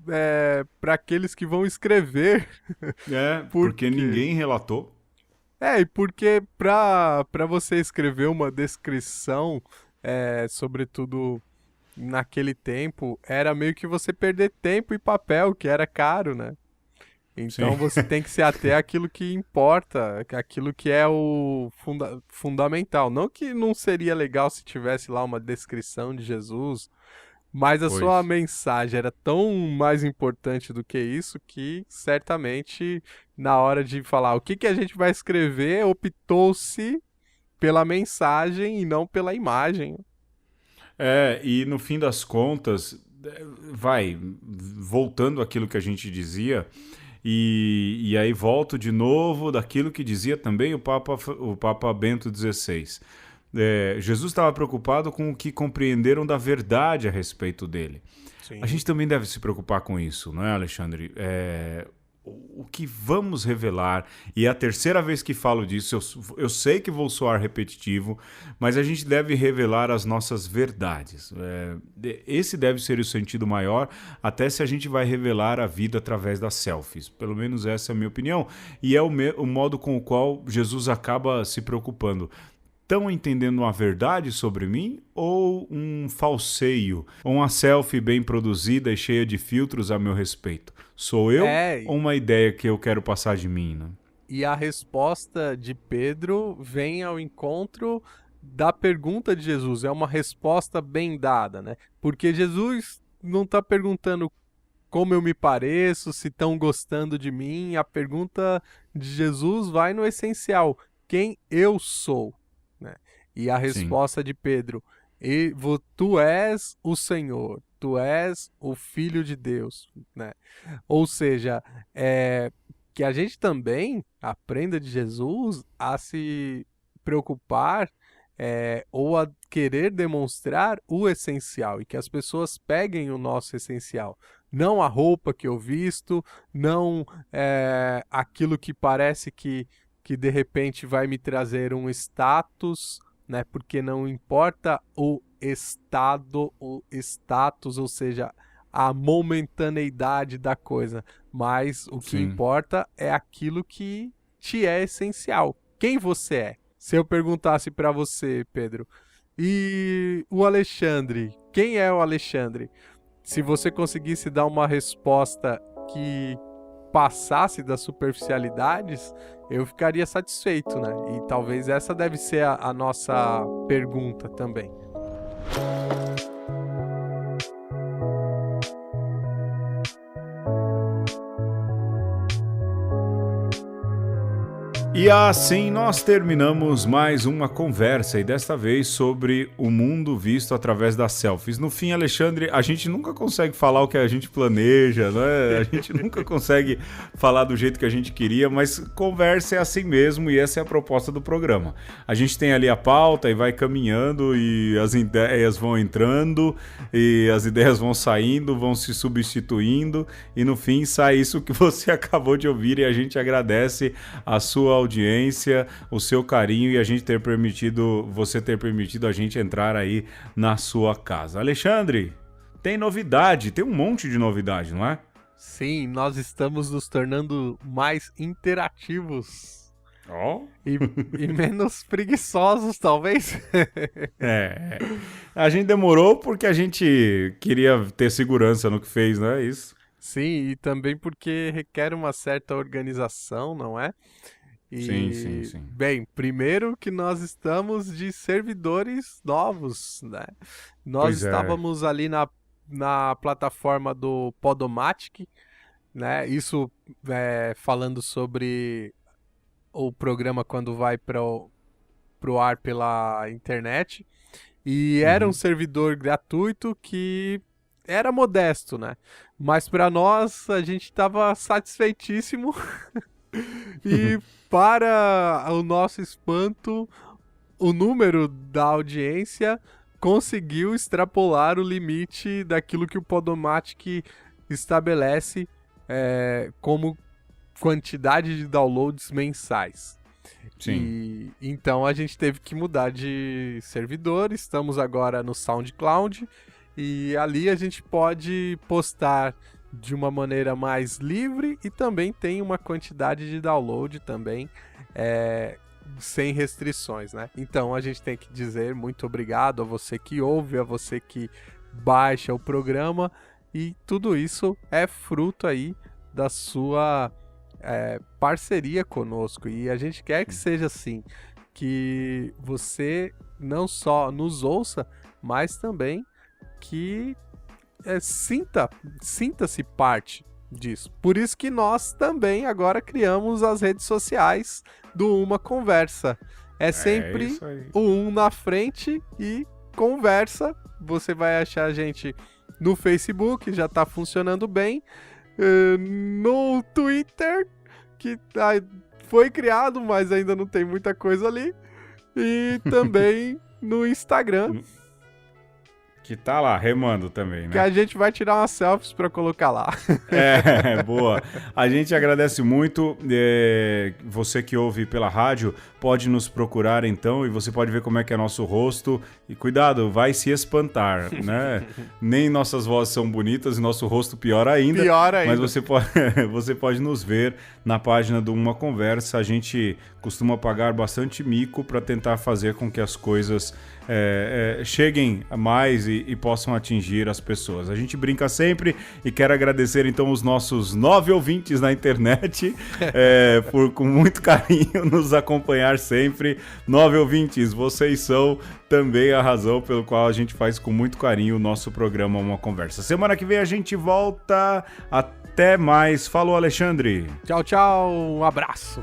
para aqueles que vão escrever. Porque ninguém relatou. E porque para você escrever uma descrição sobretudo naquele tempo, era meio que você perder tempo e papel, que era caro, né? Então Sim. você tem que se ater àquilo que importa, aquilo que é o fundamental. Não que não seria legal se tivesse lá uma descrição de Jesus, mas a sua Pois. mensagem era tão mais importante do que isso que certamente na hora de falar o que a gente vai escrever, optou-se pela mensagem e não pela imagem. E no fim das contas, voltando àquilo que a gente dizia, e aí volto de novo daquilo que dizia também o Papa Bento XVI. Jesus estava preocupado com o que compreenderam da verdade a respeito dele. A Sim. gente também deve se preocupar com isso, não é, Alexandre? O que vamos revelar, e é a terceira vez que falo disso, eu sei que vou soar repetitivo, mas a gente deve revelar as nossas verdades. Esse deve ser o sentido maior, até se a gente vai revelar a vida através das selfies. Pelo menos essa é a minha opinião, e é o modo com o qual Jesus acaba se preocupando. Estão entendendo uma verdade sobre mim ou um falseio? Ou uma selfie bem produzida e cheia de filtros a meu respeito? Sou eu ou uma ideia que eu quero passar de mim? Né? E a resposta de Pedro vem ao encontro da pergunta de Jesus. É uma resposta bem dada, né? Porque Jesus não está perguntando como eu me pareço, se estão gostando de mim. A pergunta de Jesus vai no essencial: quem eu sou? Né? E a Sim. resposta de Pedro: tu és o Senhor, tu és o Filho de Deus. Né? Ou seja, que a gente também aprenda de Jesus a se preocupar ou a querer demonstrar o essencial e que as pessoas peguem o nosso essencial. Não a roupa que eu visto, não aquilo que parece que de repente vai me trazer um status, né? Porque não importa o estado, o status, ou seja, a momentaneidade da coisa, mas o que Sim. importa é aquilo que te é essencial. Quem você é? Se eu perguntasse para você, Pedro, e o Alexandre, quem é o Alexandre? Se você conseguisse dar uma resposta que passasse das superficialidades, eu ficaria satisfeito, né? E talvez essa deve ser a nossa pergunta também. E assim nós terminamos mais uma conversa, e desta vez sobre o mundo visto através das selfies. No fim, Alexandre, a gente nunca consegue falar o que a gente planeja, né? A gente nunca consegue falar do jeito que a gente queria, mas conversa é assim mesmo, e essa é a proposta do programa. A gente tem ali a pauta e vai caminhando, e as ideias vão entrando, e as ideias vão saindo, vão se substituindo, e no fim sai isso que você acabou de ouvir, e a gente agradece a sua audiência, o seu carinho e você ter permitido a gente entrar aí na sua casa. Alexandre, tem novidade, tem um monte de novidade, não é? Sim, nós estamos nos tornando mais interativos. E menos preguiçosos, talvez. A gente demorou porque a gente queria ter segurança no que fez, não é isso? Sim, e também porque requer uma certa organização, não é? Sim. Bem, primeiro que nós estamos de servidores novos, né? Nós Pois é. estávamos ali na plataforma do Podomatic, né? Isso falando sobre o programa quando vai para o ar pela internet. E era um servidor gratuito que era modesto, né? Mas para nós, a gente estava satisfeitíssimo. E para o nosso espanto, o número da audiência conseguiu extrapolar o limite daquilo que o Podomatic estabelece como quantidade de downloads mensais. Sim. E então a gente teve que mudar de servidor. Estamos agora no SoundCloud e ali a gente pode postar de uma maneira mais livre e também tem uma quantidade de download também sem restrições, né? Então a gente tem que dizer muito obrigado a você que ouve, a você que baixa o programa, e tudo isso é fruto aí da sua parceria conosco, e a gente quer que seja assim, que você não só nos ouça, mas também que sinta-se parte disso. Por isso que nós também agora criamos as redes sociais do Uma Conversa. É sempre o um na frente e conversa. Você vai achar a gente no Facebook, já tá funcionando bem. No Twitter, que foi criado, mas ainda não tem muita coisa ali. E também no Instagram. Que tá lá, remando também, né? Que a gente vai tirar umas selfies pra colocar lá. Boa. A gente agradece muito. Você que ouve pela rádio, pode nos procurar então, e você pode ver como é que é nosso rosto. E cuidado, vai se espantar, né? Nem nossas vozes são bonitas e nosso rosto pior ainda. Pior ainda. Mas você pode nos ver na página do Uma Conversa. A gente costuma pagar bastante mico para tentar fazer com que as coisas cheguem a mais e possam atingir as pessoas. A gente brinca sempre e quero agradecer então os nossos 9 ouvintes na internet por com muito carinho nos acompanhar sempre. 9 ouvintes, vocês são também a razão pelo qual a gente faz com muito carinho o nosso programa Uma Conversa. Semana que vem a gente volta. Até mais. Falou, Alexandre. Tchau, tchau. Um abraço.